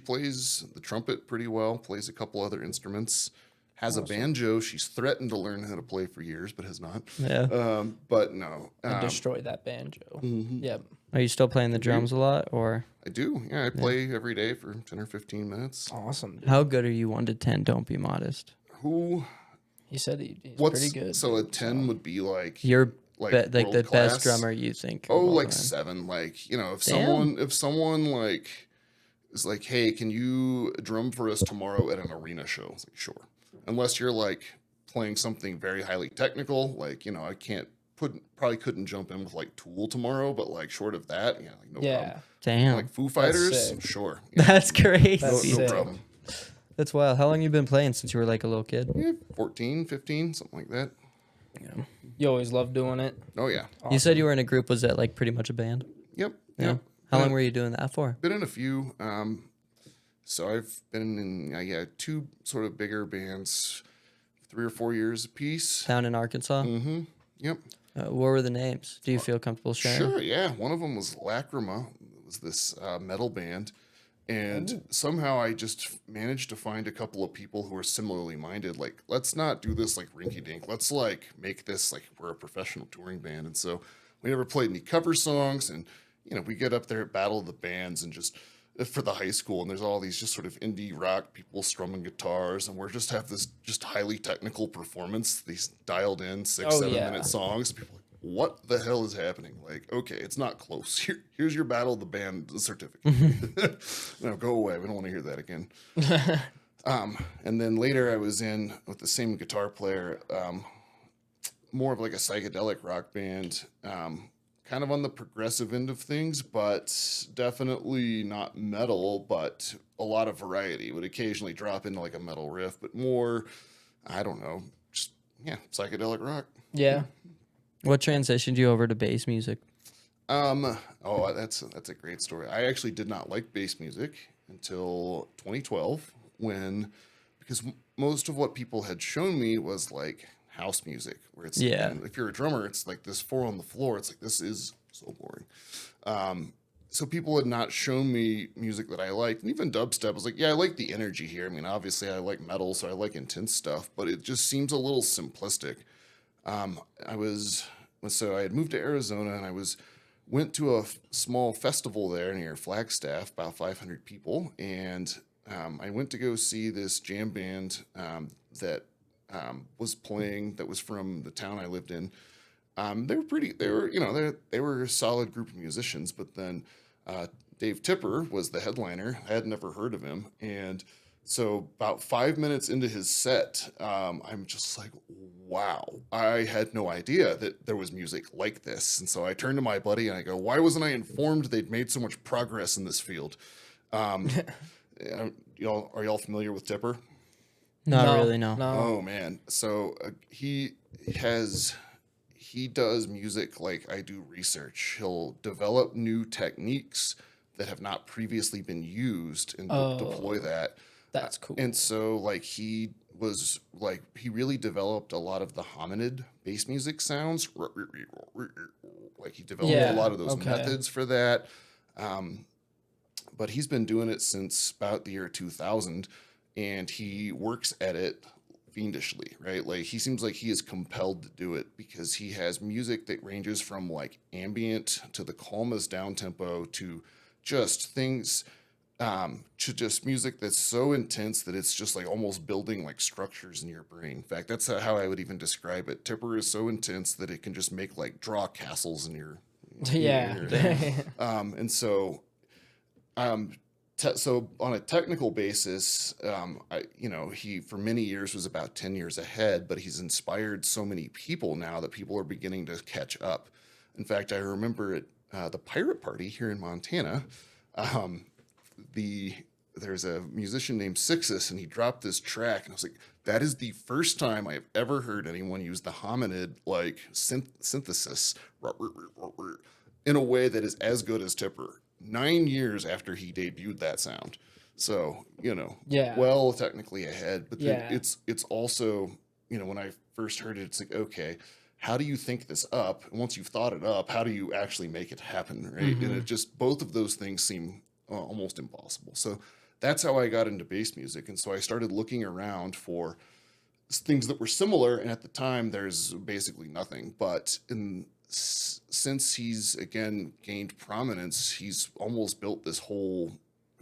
plays the trumpet pretty well, plays a couple other instruments. has a banjo. She's threatened to learn how to play for years, but has not. Yeah. But no, And destroy that banjo. Yep. Are you still playing the drums a lot, or I do. Yeah, I play every day for 10 or 15 minutes. Awesome. Dude. how good are you 1 to 10? Don't be modest. Who? He said he's What's pretty good. So a dude, 10 would be like You're like like the world best class. drummer you think. Oh, of all like time. 7. Like, you know, Damn. if someone like is like, hey, can you drum for us tomorrow at an arena show? It's like, sure. Unless you're like playing something very highly technical, like, you know, I probably couldn't jump in with like Tool tomorrow, but like short of that, yeah, like no Yeah. problem. Damn. Like Foo Fighters, sick. sure. Yeah, That's crazy. no, That's no sick. problem. That's wild. How long you been playing since you were like a little kid? Yeah, 14, 15, something like that. Yeah. You always love doing it. Oh yeah. You said you were in a group. Was that like pretty much a band? Yep. Yeah. Yep. How long were you doing that for? Been in a few. So I've been in 2 sort of bigger bands, 3 or 4 years apiece. Down in Arkansas. Mm-hmm. Yep. What were the names? Do you feel comfortable sharing? Sure. Yeah. One of them was Lacrima. It was this metal band, and somehow I just managed to find a couple of people who are similarly minded. Like, let's not do this like rinky dink. Let's like make this like we're a professional touring band. And so we never played any cover songs, and you know we get up there at Battle of the Bands and just for the high school, and there's all these just sort of indie rock people strumming guitars, and we're just have this just highly technical performance, these dialed in 6-7 minute songs. People are like, what the hell is happening? Like, okay, it's not close. Here's your Battle of the Band certificate. No, go away. We don't want to hear that again. And then later I was in with the same guitar player, more of like a psychedelic rock band, kind of on the progressive end of things, but definitely not metal, but a lot of variety. Would occasionally drop into like a metal riff, but more, I don't know, just, yeah, psychedelic rock. Yeah. What transitioned you over to bass music? Oh, that's a great story. I actually did not like bass music until 2012 because most of what people had shown me was like house music, where it's and if you're a drummer, it's like this 4 on the floor. It's like, this is so boring. So people had not shown me music that I liked, and even dubstep. I was like, yeah, I like the energy here. I mean, obviously I like metal, so I like intense stuff, but it just seems a little simplistic. So I had moved to Arizona, and I went to a small festival there near Flagstaff, about 500 people, and I went to go see this jam band that was playing, that was from the town I lived in. They were a solid group of musicians, but then Dave Tipper was the headliner. I had never heard of him, and so about 5 minutes into his set, I'm just like, wow, I had no idea that there was music like this. And so I turned to my buddy and I go, why wasn't I informed they'd made so much progress in this field? Are y'all familiar with Tipper? Not really, no. Oh man. So he does music like I do research. He'll develop new techniques that have not previously been used and deploy that. That's cool. And so like he really developed a lot of the hominid bass music sounds. Like he developed a lot of those methods for that. But he's been doing it since about the year 2000, and he works at it fiendishly, right? Like he seems like he is compelled to do it because he has music that ranges from like ambient to the calmest down tempo to just things to just music that's so intense that it's just like almost building like structures in your brain. In fact, that's how I would even describe it. Tipper is so intense that it can just make like draw castles in your and so so on a technical basis, he for many years was about 10 years ahead, but he's inspired so many people now that people are beginning to catch up. In fact, I remember at the Pirate Party here in Montana, there's a musician named Sixus, and he dropped this track, and I was like, that is the first time I've ever heard anyone use the hominid like synthesis in a way that is as good as Tipper. 9 years after he debuted that sound, so well technically ahead. But it's also when I first heard it, it's like, okay, how do you think this up? And once you've thought it up, how do you actually make it happen, right? And it just both of those things seem almost impossible. So that's how I got into bass music. And so I started looking around for things that were similar, and at the time there's basically nothing. But since he's again gained prominence, he's almost built this whole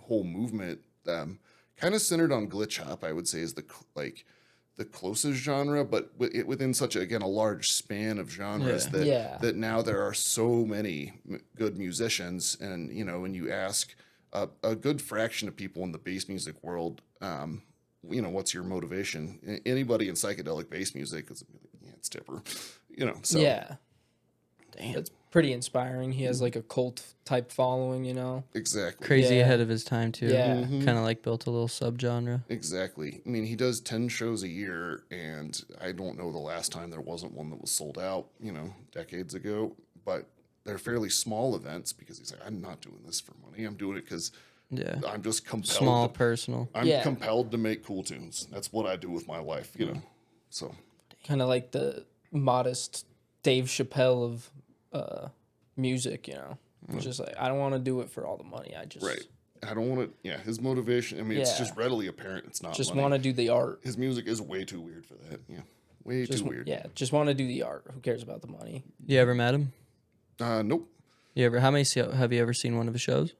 movement, kind of centered on glitch hop. I would say is the closest genre, but within such again a large span of genres that now there are so many good musicians, and when you ask a good fraction of people in the bass music world, what's your motivation? Anybody in psychedelic bass music is it's Tipper, So yeah, Damn. it's pretty inspiring. He has like a cult type following, exactly. Crazy Yeah. ahead of his time too. Yeah. Kind of like built a little subgenre. Exactly. I mean, he does 10 shows a year, and I don't know the last time there wasn't one that was sold out, decades ago, but they're fairly small events because he's like, I'm not doing this for money. I'm doing it because Yeah. I'm just compelled. Small, personal. I'm Yeah. compelled to make cool tunes. That's what I do with my life, So, Kind of like the modest Dave Chappelle of music, It's just like, I don't want to do it for all the money. I just right. I don't want to, his motivation, I mean, it's Yeah. just readily apparent it's not just money. want to do the art. His music is way too weird for that. Yeah. Way Just too weird. Yeah, just want to do the art. Who cares about the money? You ever met him? Nope. You ever? How many? Have you ever seen one of his shows?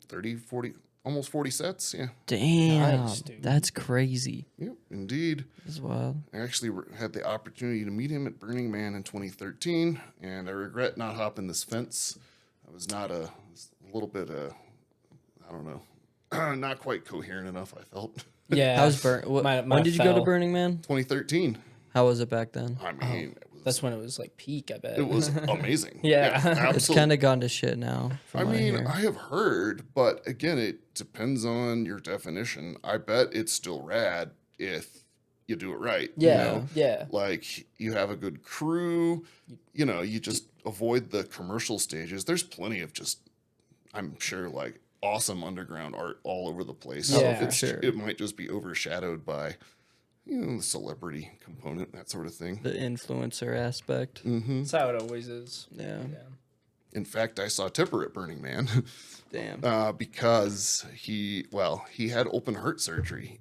30, 40, almost 40 sets. Yeah. Damn, Nice, dude. that's crazy. Yep. Indeed. That's wild. I actually had the opportunity to meet him at Burning Man in 2013, and I regret not hopping this fence. I was a little bit, I don't know, not quite coherent enough, I felt. Yeah. How's when did you go to fell. Burning Man? 2013. How was it back then? I mean, That's when it was like peak, I bet. it was amazing. Yeah. It's absolutely. kind of gone to shit now. From I what mean, hear. I have heard, but again, it depends on your definition. I bet it's still rad if you do it right. Yeah, yeah. Like you have a good crew, you just avoid the commercial stages. There's plenty of just, I'm sure, like awesome underground art all over the place. Yeah, So sure. it might just be overshadowed by, the celebrity component, that sort of thing. The influencer aspect. That's how it always is. Yeah. In fact, I saw Tipper at Burning Man. Damn. Because he had open heart surgery.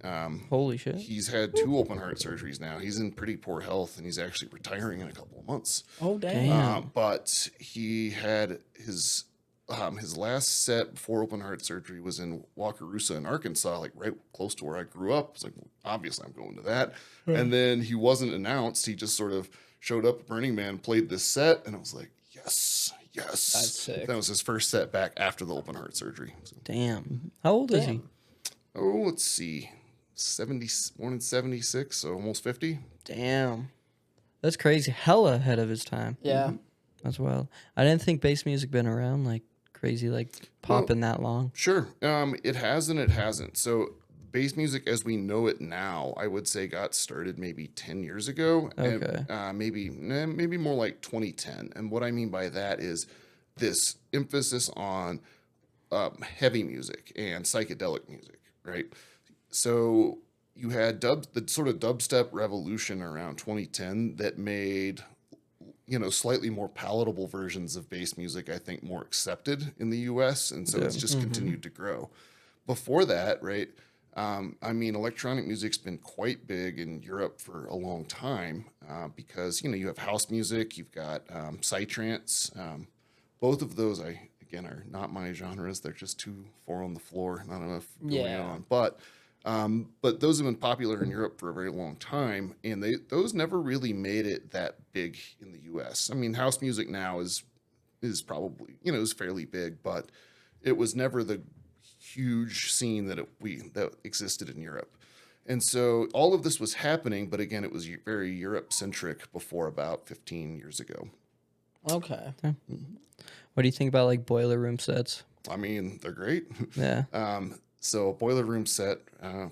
Holy shit. He's had 2 open heart surgeries now. He's in pretty poor health, and he's actually retiring in a couple of months. Oh, dang. Damn. But he had his last set before open heart surgery was in Wakarusa in Arkansas, like right close to where I grew up. It's like, well, obviously I'm going to that. And then he wasn't announced. He just sort of showed up at Burning Man, played this set, and I was like, yes. That's sick. That was his first set back after the open heart surgery. So, Damn. How old is he? oh, let's see. born in 76, so almost 50. Damn. That's crazy. Hella ahead of his time. Yeah. That's wild. I didn't think bass music been around like crazy, like popping that long. Sure. It has and it hasn't. So bass music as we know it now, I would say got started maybe 10 years ago. Okay. And, maybe more like 2010. And what I mean by that is this emphasis on heavy music and psychedelic music, right? So you had the sort of dubstep revolution around 2010 that made slightly more palatable versions of bass music, I think, more accepted in the US. And so it's just continued to grow. Before that, right, electronic music's been quite big in Europe for a long time because, you have house music, you've got psytrance. Both of those, again, are not my genres. They're just too far on the floor, not enough going on. But those have been popular in Europe for a very long time, and those never really made it that big in the U.S. I mean, house music now is probably is fairly big, but it was never the huge scene that existed in Europe. And so all of this was happening, but again, it was very Europe centric before about 15 years ago. Okay. What do you think about like boiler room sets? I mean, they're great. Yeah. So a boiler room set,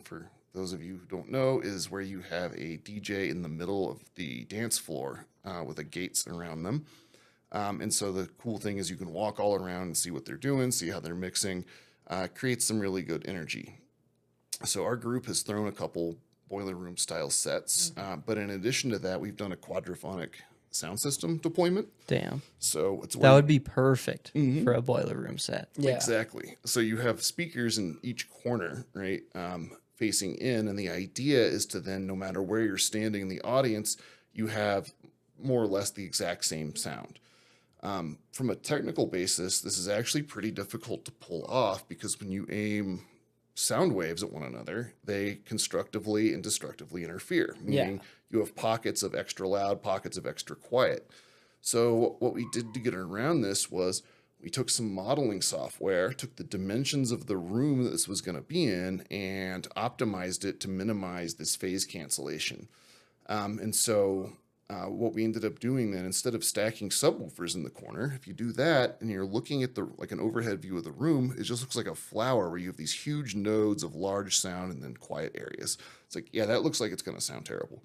for those of you who don't know, is where you have a DJ in the middle of the dance floor with the gates around them. And so the cool thing is you can walk all around and see what they're doing, see how they're mixing, creates some really good energy. So our group has thrown a couple boiler room style sets, but in addition to that, we've done a quadraphonic sound system deployment. Damn. So it's That would be perfect for a boiler room set. Yeah. Exactly. So you have speakers in each corner, right? facing in, and the idea is to then, no matter where you're standing in the audience, you have more or less the exact same sound. From a technical basis, this is actually pretty difficult to pull off because when you aim sound waves at one another, they constructively and destructively interfere, meaning you have pockets of extra loud, pockets of extra quiet. So what we did to get around this was we took some modeling software, took the dimensions of the room that this was going to be in, and optimized it to minimize this phase cancellation. What we ended up doing then, instead of stacking subwoofers in the corner, if you do that and you're looking at like an overhead view of the room, it just looks like a flower where you have these huge nodes of large sound and then quiet areas. It's like, yeah, that looks like it's going to sound terrible.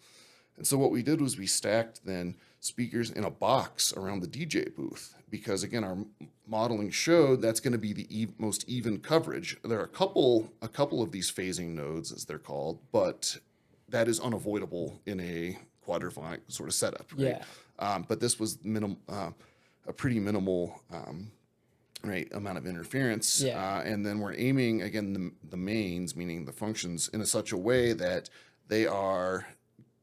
And so what we did was we stacked then speakers in a box around the DJ booth because, again, our modeling showed that's going to be the most even coverage. There are a couple of these phasing nodes, as they're called, but that is unavoidable in a quadraphonic sort of setup, right? But this was a pretty minimal right amount of interference. And then we're aiming, again, the mains, meaning the functions, in such a way that they are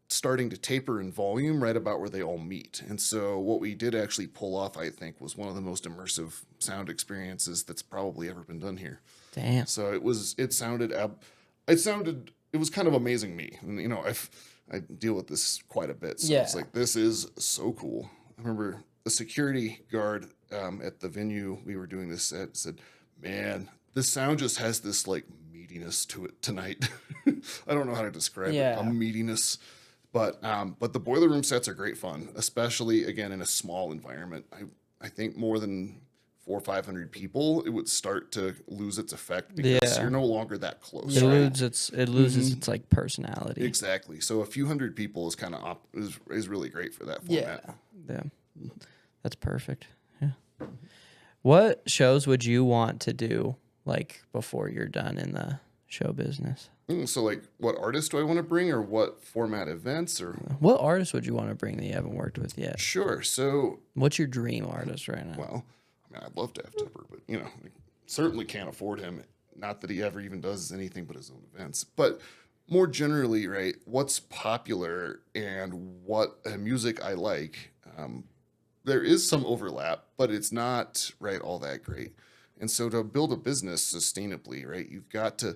starting to taper in volume right about where they all meet. And so what we did actually pull off, I think, was one of the most immersive sound experiences that's probably ever been done here. Damn. So it was kind of amazing me. And, you know, I deal with this quite a bit. So it's like, this is so cool. I remember the security guard at the venue we were doing this at said, man, this sound just has this like meatiness to it tonight. I don't know how to describe it. A meatiness. But the boiler room sets are great fun, especially, again, in a small environment. I think more than 400 or 500 people, it would start to lose its effect because you're no longer that close. It loses its like personality. Exactly. So a few hundred people is kind of is really great for that format. Yeah, that's perfect. Yeah. What shows would you want to do like before you're done in the show business? So like, what artist do I want to bring, or what format events, or what artist would you want to bring that you haven't worked with yet? Sure. So what's your dream artist right now? Well, I mean, I'd love to have Tipper, but you know, I certainly can't afford him. Not that he ever even does anything but his own events. But more generally, right, what's popular and what music I like, there is some overlap, but it's not right all that great. And so to build a business sustainably, right, you've got to.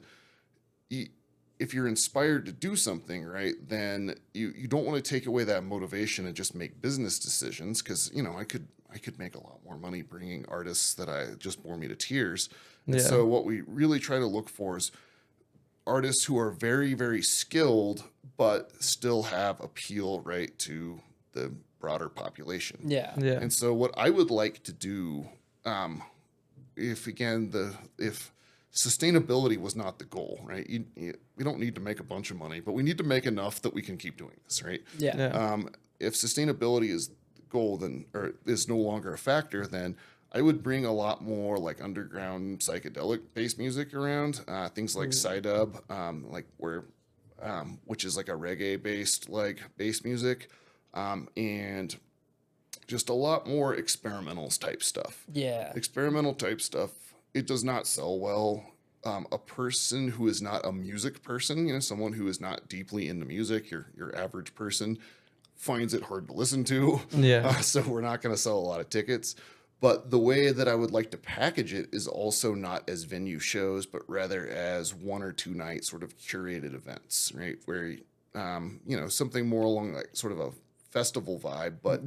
If you're inspired to do something, right, then you don't want to take away that motivation and just make business decisions because, you know, I could make a lot more money bringing artists that I just bore me to tears. And so what we really try to look for is artists who are very, very skilled but still have appeal, right, to the broader population. Yeah. And so what I would like to do, if sustainability was not the goal, right? We don't need to make a bunch of money, but we need to make enough that we can keep doing this, right? If sustainability is the goal, or is no longer a factor, then I would bring a lot more like underground psychedelic based music around, things like Psydub, which is like a reggae based like bass music, and just a lot more experimental type stuff. Experimental type stuff. It does not sell well. A person who is not a music person, you know, someone who is not deeply into music, your average person, finds it hard to listen to. So we're not going to sell a lot of tickets. But the way that I would like to package it is also not as venue shows, but rather as 1 or 2 night sort of curated events, right? Where, you know, something more along like sort of a festival vibe, but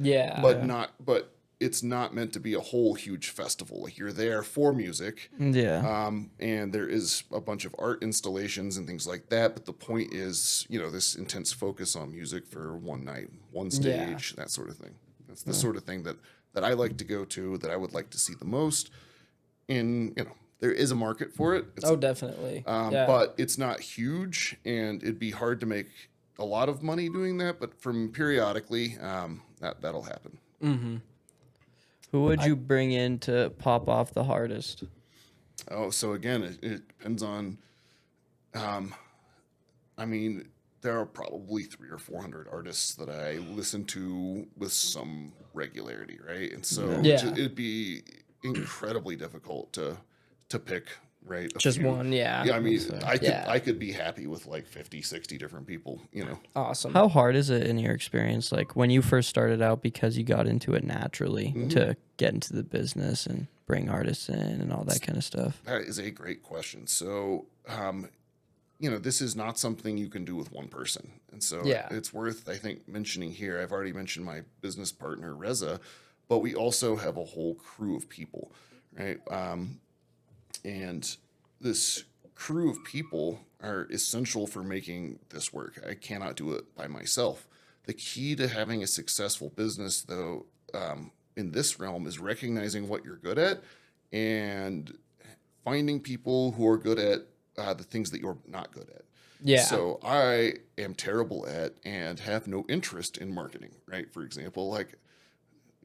it's not meant to be a whole huge festival. Like you're there for music. And there is a bunch of art installations and things like that. But the point is, you know, this intense focus on music for one night, one stage, that sort of thing. That's the sort of thing that I like to go to, that I would like to see the most. And, you know, there is a market for it. Definitely. But it's not huge, and it'd be hard to make a lot of money doing that. But from periodically, that'll happen. Mm-hmm. Who would you bring in to pop off the hardest? Oh, so again, it depends on. I mean, there are probably 300 or 400 artists that I listen to with some regularity, right? And so it'd be incredibly difficult to pick right? Just one, yeah. Yeah, I mean, So, I could be happy with like 50, 60 different people, you know. Awesome. How hard is it in your experience, like when you first started out, because you got into it naturally to get into the business and bring artists in and all that kind of stuff? That is a great question. So, you know, this is not something you can do with one person. And so Yeah. it's worth, I think, mentioning here. I've already mentioned my business partner, Reza, but we also have a whole crew of people, right? And this crew of people are essential for making this work. I cannot do it by myself. The key to having a successful business, though, in this realm is recognizing what you're good at and finding people who are good at the things that you're not good at. Yeah. So I am terrible at and have no interest in marketing, right? For example, like,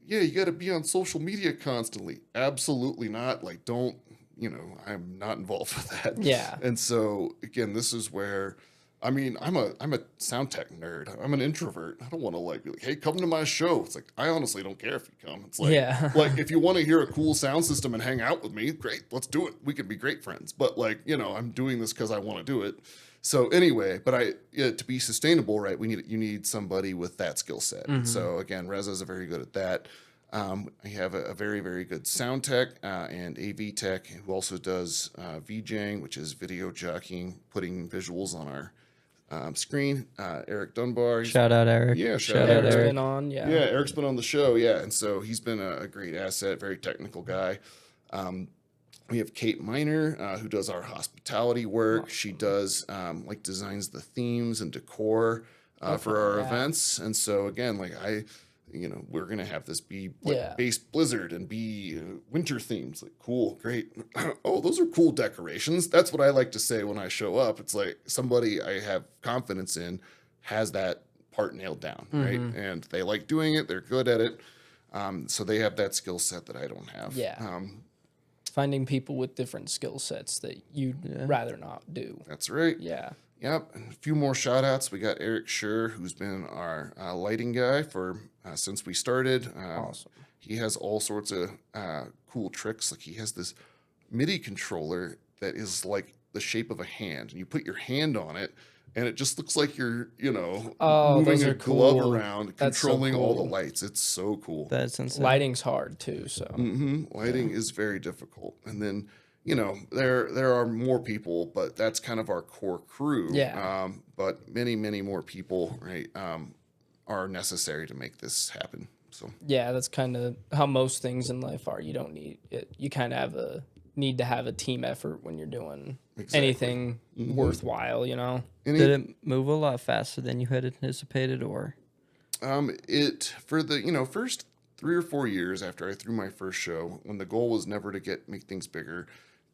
yeah, you got to be on social media constantly. Absolutely not. Like, don't, you know, I'm not involved with that. Yeah. And so again, this is where, I mean, I'm a sound tech nerd. I'm an introvert. I don't want to like be like, hey, come to my show. It's like, I honestly don't care if you come. It's like, Yeah. like if you want to hear a cool sound system and hang out with me, great, let's do it. We can be great friends. But like, you know, I'm doing this because I want to do it. So anyway, but to be sustainable, right? You need somebody with that skill set. And so again, Reza's very good at that. I have a very, very good sound tech and AV tech who also does VJing, which is video jockeying, putting visuals on our screen. Eric Dunbar. Shout out, Eric. Yeah, Shout out out, Eric's Eric. been on, yeah. Yeah, Eric's been on the show. Yeah, and so he's been a great asset, very technical guy. We have Kate Miner, who does our hospitality work. She does like designs the themes and decor for our events. And so again, like you know, we're gonna have this be like base Blizzard and be winter themes. Like, cool, great. Oh, those are cool decorations. That's what I like to say when I show up. It's like somebody I have confidence in has that part nailed down, right? And they like doing it. They're good at it. So they have that skill set that I don't have. Yeah. Finding people with different skill sets that you'd rather not do. That's right. Yeah. Yep. And a few more shout outs. We got Eric Schur, who's been our lighting guy for since we started. Awesome. He has all sorts of cool tricks. Like he has this MIDI controller that is like the shape of a hand, and you put your hand on it, and it just looks like you're, you know, moving those a are glove cool. around, That's so controlling all the cool. lights. It's so cool. That's insane. Lighting's hard too, so. Lighting is very difficult. And then, you know, there are more people, but that's kind of our core crew. Yeah. But many, many more people, right, are necessary to make this happen. So Yeah, that's kind of how most things in life are. You don't need it. You kind of need to have a team effort when you're doing anything worthwhile, you know? Did it move a lot faster than you had anticipated, or? It for the, you know, first 3 or 4 years after I threw my first show, when the goal was never to make things bigger,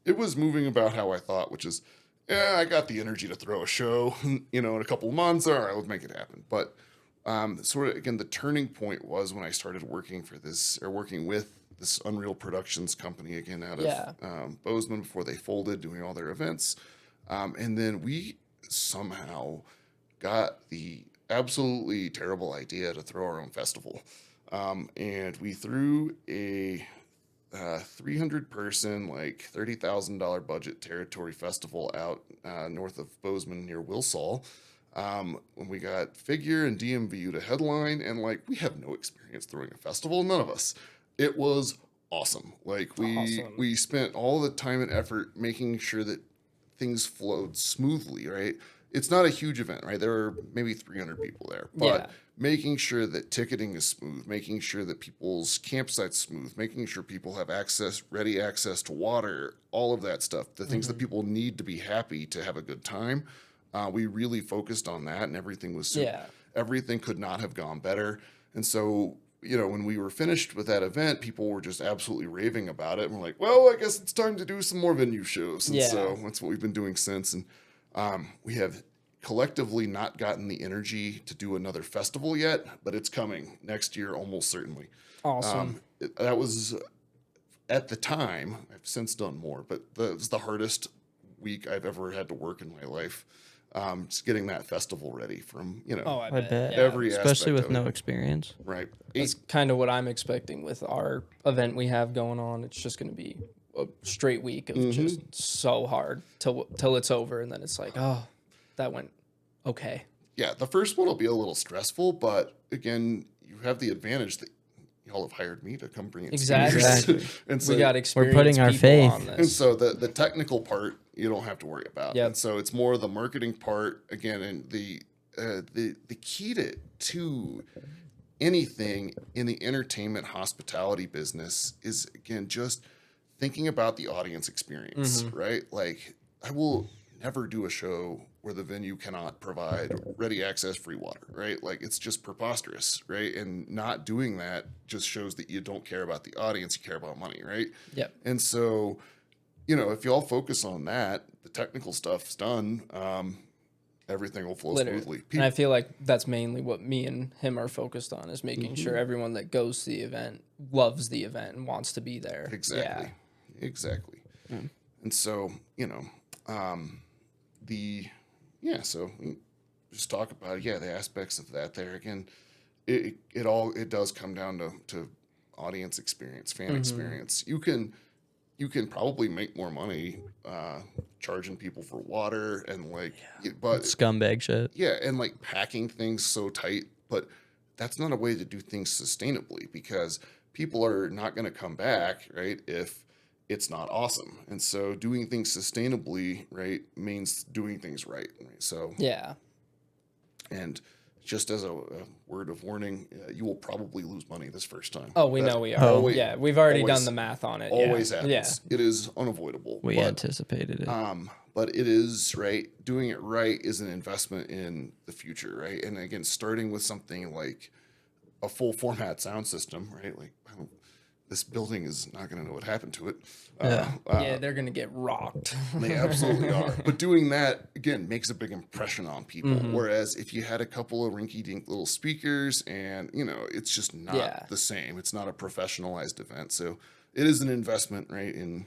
it was moving about how I thought, which is, yeah, I got the energy to throw a show, you know, in a couple of months. All right, let's make it happen. But sort of again, the turning point was when I started working with this Unreal Productions company again out of Bozeman before they folded, doing all their events, and then we somehow got the absolutely terrible idea to throw our own festival, and we threw a 300 person, like $30,000 budget territory festival out north of Bozeman near Wilsall. When we got Figure and DMVU to headline, and like we have no experience throwing a festival, none of us. It was awesome. Like we spent all the time and effort making sure that things flowed smoothly, right? It's not a huge event, right? There are maybe 300 people there, but making sure that ticketing is smooth, making sure that people's campsite's smooth, making sure people have ready access to water, all of that stuff, the things that people need to be happy to have a good time. We really focused on that, and everything was everything could not have gone better. And so, you know, when we were finished with that event, people were just absolutely raving about it. And we're like, well, I guess it's time to do some more venue shows. And so that's what we've been doing since. And we have collectively not gotten the energy to do another festival yet, but it's coming next year, almost certainly. Awesome. That was, at the time, I've since done more, but it was the hardest week I've ever had to work in my life. Just getting that festival ready from, you know, I bet. every Especially aspect with of no it. experience. Right. That's kind of what I'm expecting with our event we have going on. It's just going to be a straight week of just so hard till it's over, and then it's like, oh, that went okay. Yeah, the first one will be a little stressful, but again, you have the advantage that y'all have hired me to come bring in Exactly. seniors. And so We got experience. putting our people faith. on And this. so the technical part you don't have to worry about. Yep. And so it's more the marketing part again, and the key to anything in the entertainment hospitality business is again just thinking about the audience experience, right? Like I will never do a show where the venue cannot provide ready access free water, right? Like it's just preposterous, right? And not doing that just shows that you don't care about the audience, you care about money, right? Yep. And so, if you all focus on that, the technical stuff's done. Everything will flow Literally. smoothly. And I feel like that's mainly what me and him are focused on, is making sure everyone that goes to the event loves the event and wants to be there. Exactly. Yeah. Exactly. And so, so we just talk about, the aspects of that there. Again, it does come down to audience experience, fan experience. You can probably make more money charging people for water and but Scumbag shit. yeah, and like packing things so tight, but that's not a way to do things sustainably because people are not going to come back, right, if it's not awesome. And so doing things sustainably, right, means doing things right. So, Yeah. and just as a word of warning, you will probably lose money this first time. Oh, we know we are. always- Yeah, we've already always- done the math on it. Always yeah. happens. Yeah. It is unavoidable. We but, anticipated it. but it is right. Doing it right is an investment in the future, right? And again, starting with something like a full format sound system, right? Like this building is not going to know what happened to it. Yeah, they're gonna get rocked. They absolutely are. But doing that again makes a big impression on people. Whereas if you had a couple of rinky-dink little speakers, and it's just not the same. It's not a professionalized event. So it is an investment, right? And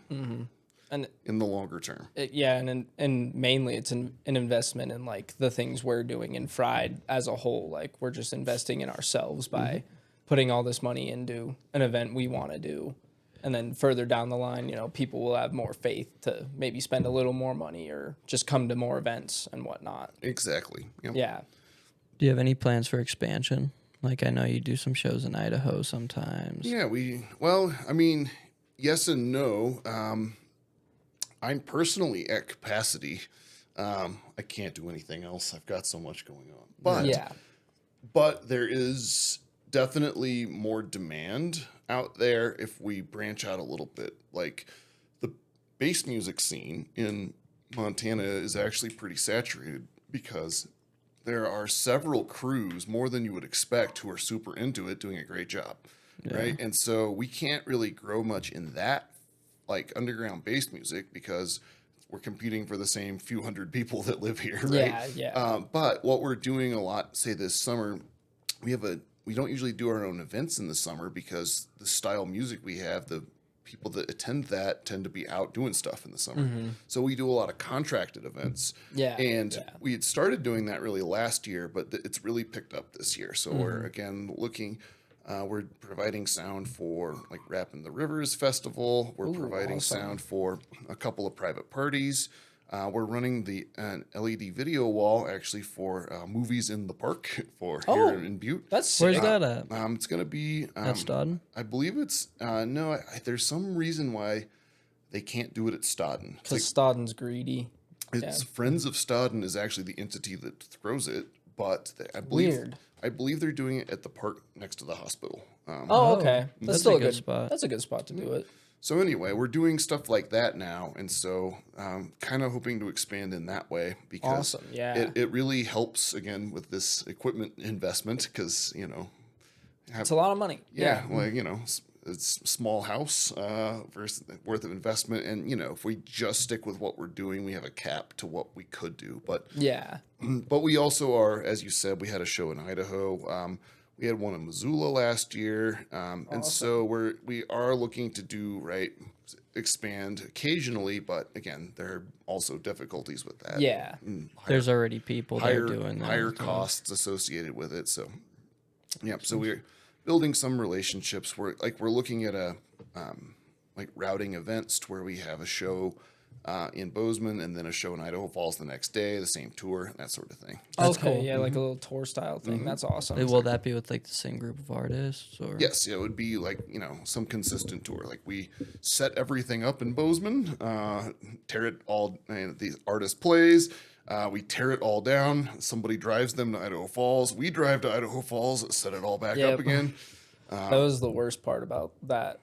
in the longer term. and mainly it's an investment in like the things we're doing in FRiED as a whole. Like we're just investing in ourselves by putting all this money into an event we want to do. And then further down the line, people will have more faith to maybe spend a little more money or just come to more events and whatnot. Exactly. Yep. Yeah. Do you have any plans for expansion? Like I know you do some shows in Idaho sometimes. Yeah, yes and no. I'm personally at capacity. I can't do anything else. I've got so much going on. But there is definitely more demand out there if we branch out a little bit. Like the bass music scene in Montana is actually pretty saturated because there are several crews, more than you would expect, who are super into it, doing a great job, right? And so we can't really grow much in that, like underground bass music, because we're competing for the same few hundred people that live here, right? Yeah. But what we're doing a lot, say this summer, we don't usually do our own events in the summer because the style music we have, the people that attend that tend to be out doing stuff in the summer. So we do a lot of contracted events. We had started doing that really last year, but it's really picked up this year. So we're again looking, we're providing sound for like Rap in the Rivers Festival. We're providing sound for a couple of private parties. We're running an LED video wall actually for movies in the park here in Butte. That's sick. Where's that at? It's going to be At Stoughton? I believe it's no. There's some reason why they can't do it at Stoughton. Because Stoughton's greedy. It's Friends of Stoughton is actually the entity that throws it, but I believe they're doing it at the park next to the hospital. Okay. That's still a good spot. That's a good spot to do it. So anyway, we're doing stuff like that now, and so kind of hoping to expand in that way because Awesome, yeah. it really helps again with this equipment investment because It's a lot of money. yeah. Like it's a small house versus worth of investment, and if we just stick with what we're doing, we have a cap to what we could do, but we also are, as you said, we had a show in Idaho. We had one in Missoula last year, and so we are looking to expand occasionally, but again, there are also difficulties with that. Yeah. There's already people that are doing that. Higher costs associated with it. So, so we're building some relationships. We're looking at a like routing events to where we have a show in Bozeman and then a show in Idaho Falls the next day, the same tour, that sort of thing. That's okay, cool. yeah, like a little tour style thing. That's awesome. Will that be with like the same group of artists or? Yes, it would be like, some consistent tour. Like we set everything up in Bozeman, tear it all, and the artist plays, we tear it all down. Somebody drives them to Idaho Falls. We drive to Idaho Falls, set it all back Yep. up again. That was the worst part about that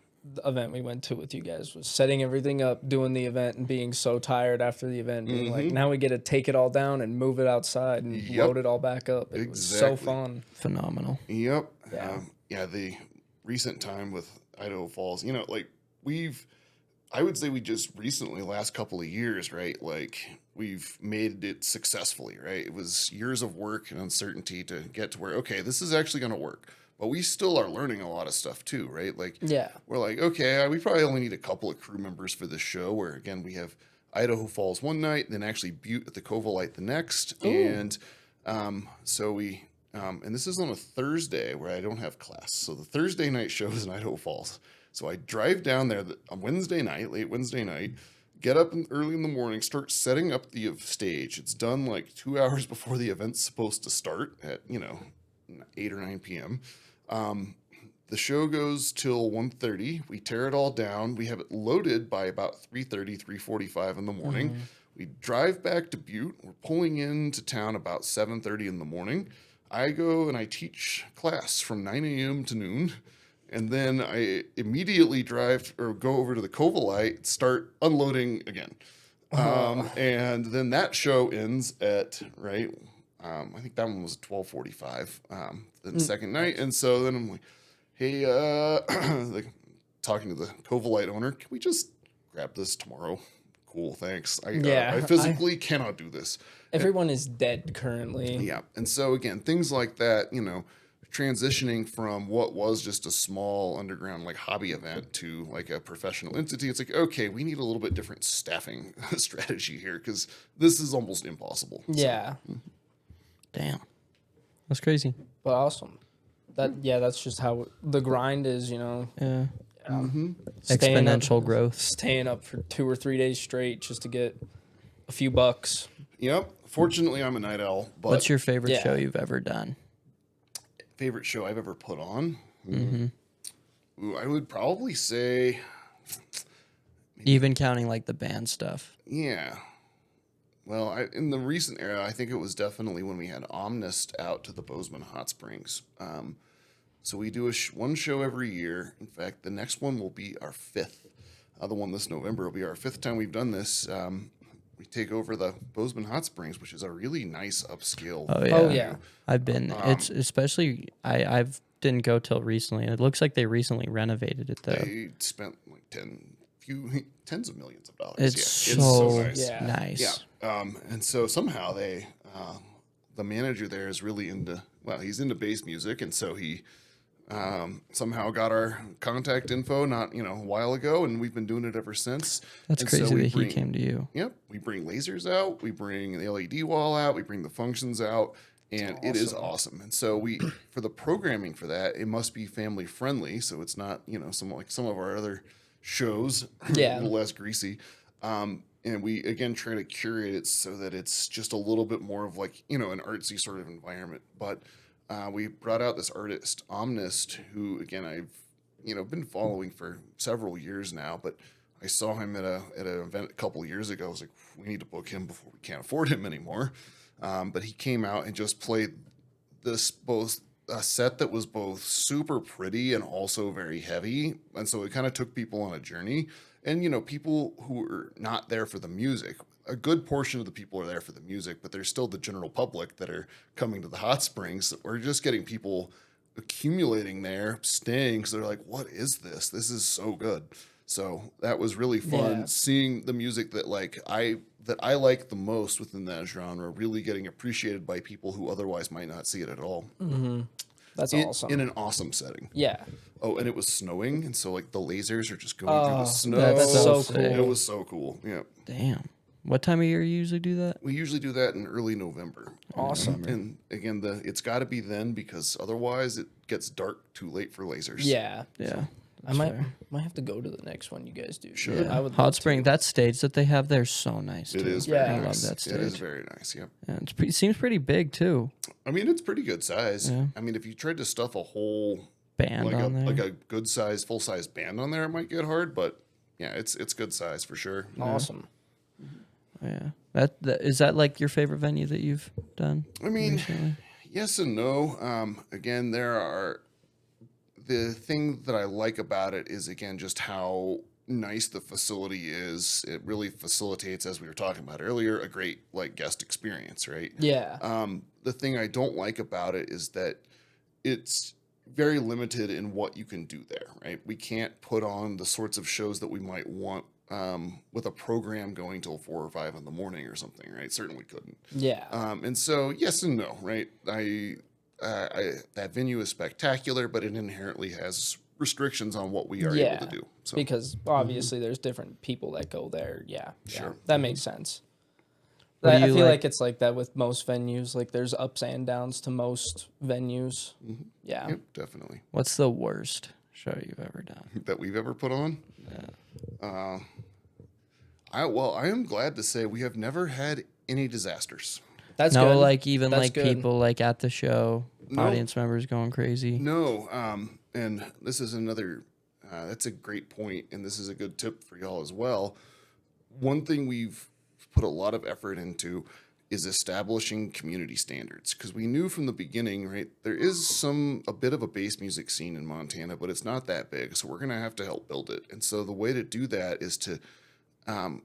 event we went to with you guys, was setting everything up, doing the event, and being so tired after the event, being like, now we get to take it all down and move it outside and Yep. load it all back up. It was so Exactly. fun. Phenomenal. Yep. Yeah. Yeah, the recent time with Idaho Falls, like I would say we just recently, last couple of years, right? Like we've made it successfully, right? It was years of work and uncertainty to get to where, okay, this is actually going to work. But we still are learning a lot of stuff too, right? Like Yeah. we're like, okay, we probably only need a couple of crew members for this show, where again, we have Idaho Falls one night, then actually Butte at the Covalite the next. Ooh. And so we, and this is on a Thursday where I don't have class. So the Thursday night show is in Idaho Falls. So I drive down there on Wednesday night, late Wednesday night, get up early in the morning, start setting up the stage. It's done like 2 hours before the event's supposed to start at, 8 or 9 p.m. The show goes till 1:30. We tear it all down. We have it loaded by about 3:30, 3:45 in the morning. We drive back to Butte. We're pulling into town about 7:30 in the morning. I go and I teach class from 9 a.m. to noon. And then I immediately drive or go over to the Covalite, start unloading again. And then that show ends at, right, I think that one was 12:45, the second night. And so then I'm like, hey, like talking to the Covalite owner, can we just grab this tomorrow? Cool, thanks. I physically cannot do this. Everyone is dead currently. Yeah. And so again, things like that, transitioning from what was just a small underground like hobby event to like a professional entity, it's like, okay, we need a little bit different staffing strategy here because this is almost impossible. Yeah. Damn. That's crazy. But awesome. That's just how the grind is, Yeah. Staying up- Exponential growth. Staying up for 2 or 3 days straight just to get a few bucks. Yep. Fortunately, I'm a night owl. But What's your favorite Yeah. show you've ever done? favorite show I've ever put on? Ooh, I would probably say, Even counting like the band stuff. yeah. Well, in the recent era, I think it was definitely when we had Omnist out to the Bozeman Hot Springs. So we do one show every year. In fact, the next one will be our fifth. The one this November will be our fifth time we've done this. We take over the Bozeman Hot Springs, which is a really nice upscale. Oh yeah. Oh, yeah. I've been. It's especially. I've didn't go till recently. It looks like they recently renovated it though. They spent like tens of millions of dollars. It's Yeah, so nice. Yeah. nice. Yeah. And so somehow the manager there is really he's into bass music. And so he somehow got our contact info a while ago, and we've been doing it ever since. That's And crazy so that he came to you. Yep. We bring lasers out, we bring the LED wall out, we bring the functions out, and it is awesome. And so for the programming for that, it must be family friendly. So it's not, some of our other shows, Yeah. a little less greasy. And we, again, try to curate it so that it's just a little bit more of like, an artsy sort of environment. But we brought out this artist, Omnist, who, again, I've, been following for several years now. But I saw him at an event a couple of years ago. I was like, we need to book him before we can't afford him anymore. But he came out and just played a set that was both super pretty and also very heavy. And so it kind of took people on a journey. And, people who are not there for the music, a good portion of the people are there for the music, but there's still the general public that are coming to the hot springs. We're just getting people accumulating there, staying. So they're like, what is this? This is so good. So that was really fun seeing the music that I like the most within that genre really getting appreciated by people who otherwise might not see it at all. That's awesome. In an awesome setting. Yeah. Oh, and it was snowing, and so like the lasers are just going through the snow. that's so cool. It was so cool. Yeah. Damn. What time of year you usually do that? We usually do that in early November. Awesome. And again, it's got to be then because otherwise it gets dark too late for lasers. Yeah. Yeah. I might have to go to the next one you guys do. Sure. Yeah. I would Hot love Spring. to. That stage that they have there is so nice. It too. is Yeah. very I love nice. that stage. It is very nice. Yep. Yeah, seems pretty big too. I mean, it's pretty good size. Yeah. I mean, if you tried to stuff a whole Band like on there. like a good size, full size band on there, it might get hard. But yeah, it's good size for sure. Awesome. Yeah. That is that like your favorite venue that you've done? I mean, recently? yes and no. Again, the thing that I like about it is again just how nice the facility is. It really facilitates, as we were talking about earlier, a great like guest experience, right? Yeah. The thing I don't like about it is that it's very limited in what you can do there, right? We can't put on the sorts of shows that we might want with a program going till 4 or 5 in the morning or something, right? Certainly couldn't. Yeah. And so, yes and no, right? That venue is spectacular, but it inherently has restrictions on what we are able to do. So, Because obviously there's different people that go there. Yeah. Sure. That makes sense. What do I you feel like- like it's like that with most venues. Like there's ups and downs to most venues. Yeah. yep, definitely. What's the worst show you've ever done? That we've ever put on. I am glad to say we have never had any disasters. That's No, good. like even That's like good. people like at the show, No. audience members going crazy. No, and this is another. That's a great point, and this is a good tip for y'all as well. One thing we've put a lot of effort into is establishing community standards because we knew from the beginning, right? There is a bit of a bass music scene in Montana, but it's not that big, so we're gonna have to help build it. And so the way to do that is to,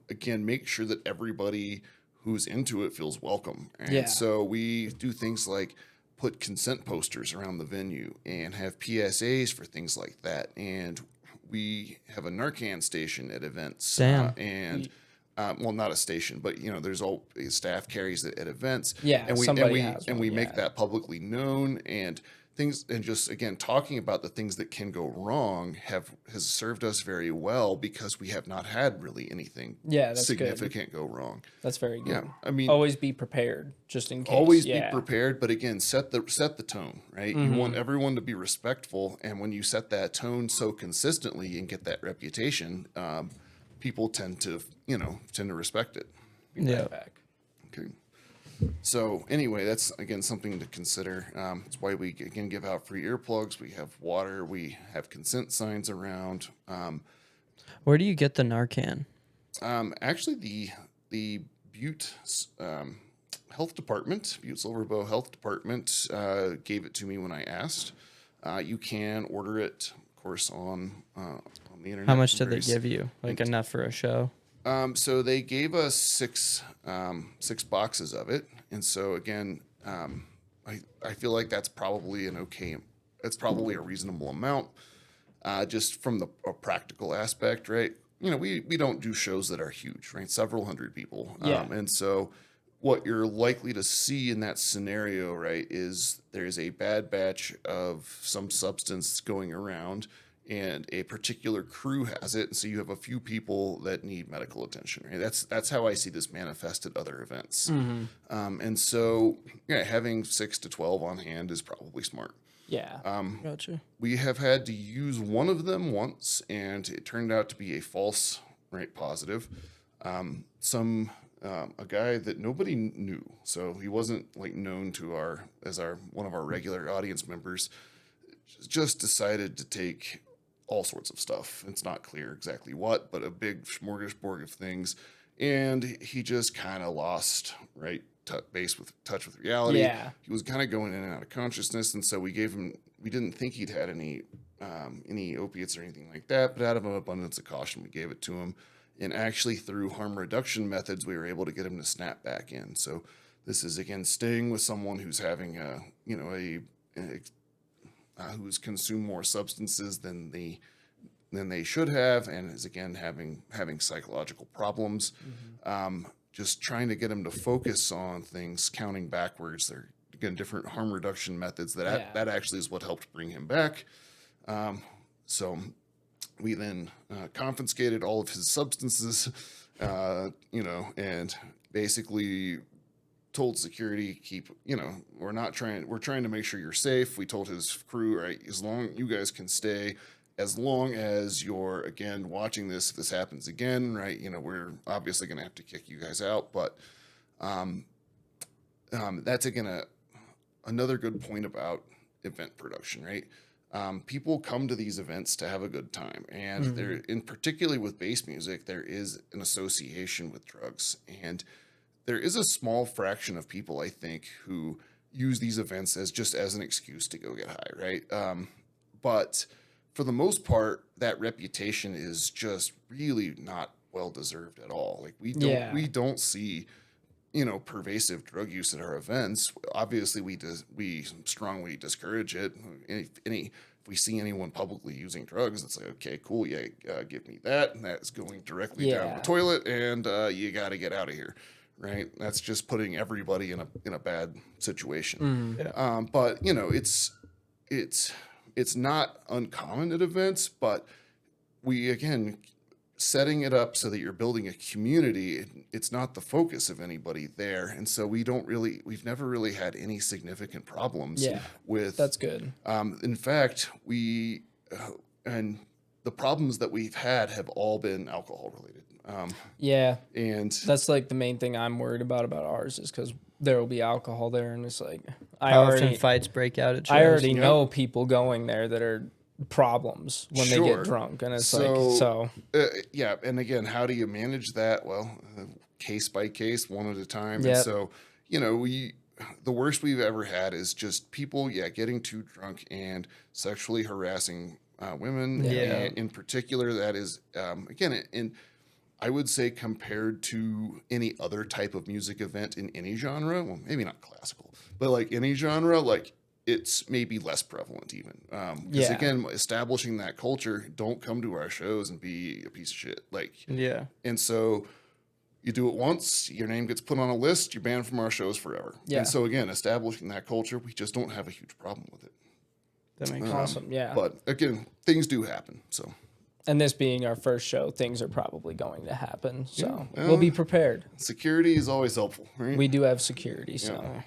again, make sure that everybody who's into it feels welcome. And Yeah. so we do things like put consent posters around the venue and have PSAs for things like that. And we have a Narcan station at events. Damn. Well, not a station, but there's all staff carries it at events. Yeah, and we somebody has one, make yeah. that publicly known and things, and just again talking about the things that can go wrong has served us very well because we have not had really anything That's good. significant go wrong. That's very good. Yeah, I mean, Always be prepared just in case. always be Yeah. prepared, but again, set the tone, right? You want everyone to be respectful, and when you set that tone so consistently and get that reputation, people tend to respect it. Be right Yeah. back. Okay. So anyway, that's again something to consider. It's why we again give out free earplugs. We have water. We have consent signs around. Where do you get the Narcan? Actually, the Butte Health Department, Butte Silverbow Health Department, gave it to me when I asked. You can order it, of course, on the internet. How much did they Various- give you? Like enough for a show? So they gave us six boxes of it, and so again, I feel like that's probably that's probably a reasonable amount, just from a practical aspect, right? We don't do shows that are huge, right? Several hundred people, Yeah. and so what you're likely to see in that scenario, right, is there's a bad batch of some substance going around and a particular crew has it, and so you have a few people that need medical attention. Right? That's how I see this manifest at other events. And so, having 6 to 12 on hand is probably smart. Yeah. Gotcha. We have had to use one of them once, and it turned out to be a false positive. A guy that nobody knew, so he wasn't like known to one of our regular audience members, just decided to take all sorts of stuff. It's not clear exactly what, but a big smorgasbord of things. And he just kind of lost touch with reality. Yeah. He was kind of going in and out of consciousness. And so we didn't think he'd had any opiates or anything like that, but out of an abundance of caution, we gave it to him. And actually through harm reduction methods, we were able to get him to snap back in. So this is again, staying with someone who's having who's consumed more substances than they should have, and is again having psychological problems. Just trying to get them to focus on things, counting backwards. They're again different harm reduction methods that actually is what helped bring him back. So we then confiscated all of his substances, and basically told security, we're trying to make sure you're safe. We told his crew, right, as long you guys can stay, as long as you're, again, watching this, if this happens again, right, we're obviously going to have to kick you guys out. But that's, again, another good point about event production, right? People come to these events to have a good time, and there, in particularly with bass music, there is an association with drugs, and there is a small fraction of people, I think, who use these events as just as an excuse to go get high, right? But for the most part, that reputation is just really not well deserved at all. Like we don't see pervasive drug use at our events. Obviously, we strongly discourage it. If we see anyone publicly using drugs, it's like, okay, cool, yeah, give me that, and that's going directly down the toilet, and you got to get out of here, right? That's just putting everybody in a bad situation. But it's not uncommon at events, but we, again, setting it up so that you're building a community, it's not the focus of anybody there. And so we've never really had any significant problems with. That's good. In fact, and the problems that we've had have all been alcohol related. And that's like the main thing I'm worried about ours is because there will be alcohol there, and it's like How often fights break out at shows? I already know people going there that are problems when they get drunk, and it's and again, how do you manage that? Well, case by case, one at a time. And so the worst we've ever had is just people getting too drunk and sexually harassing women. And in particular, that is again, in I would say compared to any other type of music event in any genre, well, maybe not classical, but like any genre, like it's maybe less prevalent even. Because again, establishing that culture, don't come to our shows and be a piece of shit. And so you do it once, your name gets put on a list, you're banned from our shows forever. And so again, establishing that culture, we just don't have a huge problem with it. That makes awesome. But again, things do happen. So. And this being our first show, things are probably going to happen. So we'll be prepared. Security is always helpful, right? We do have security. So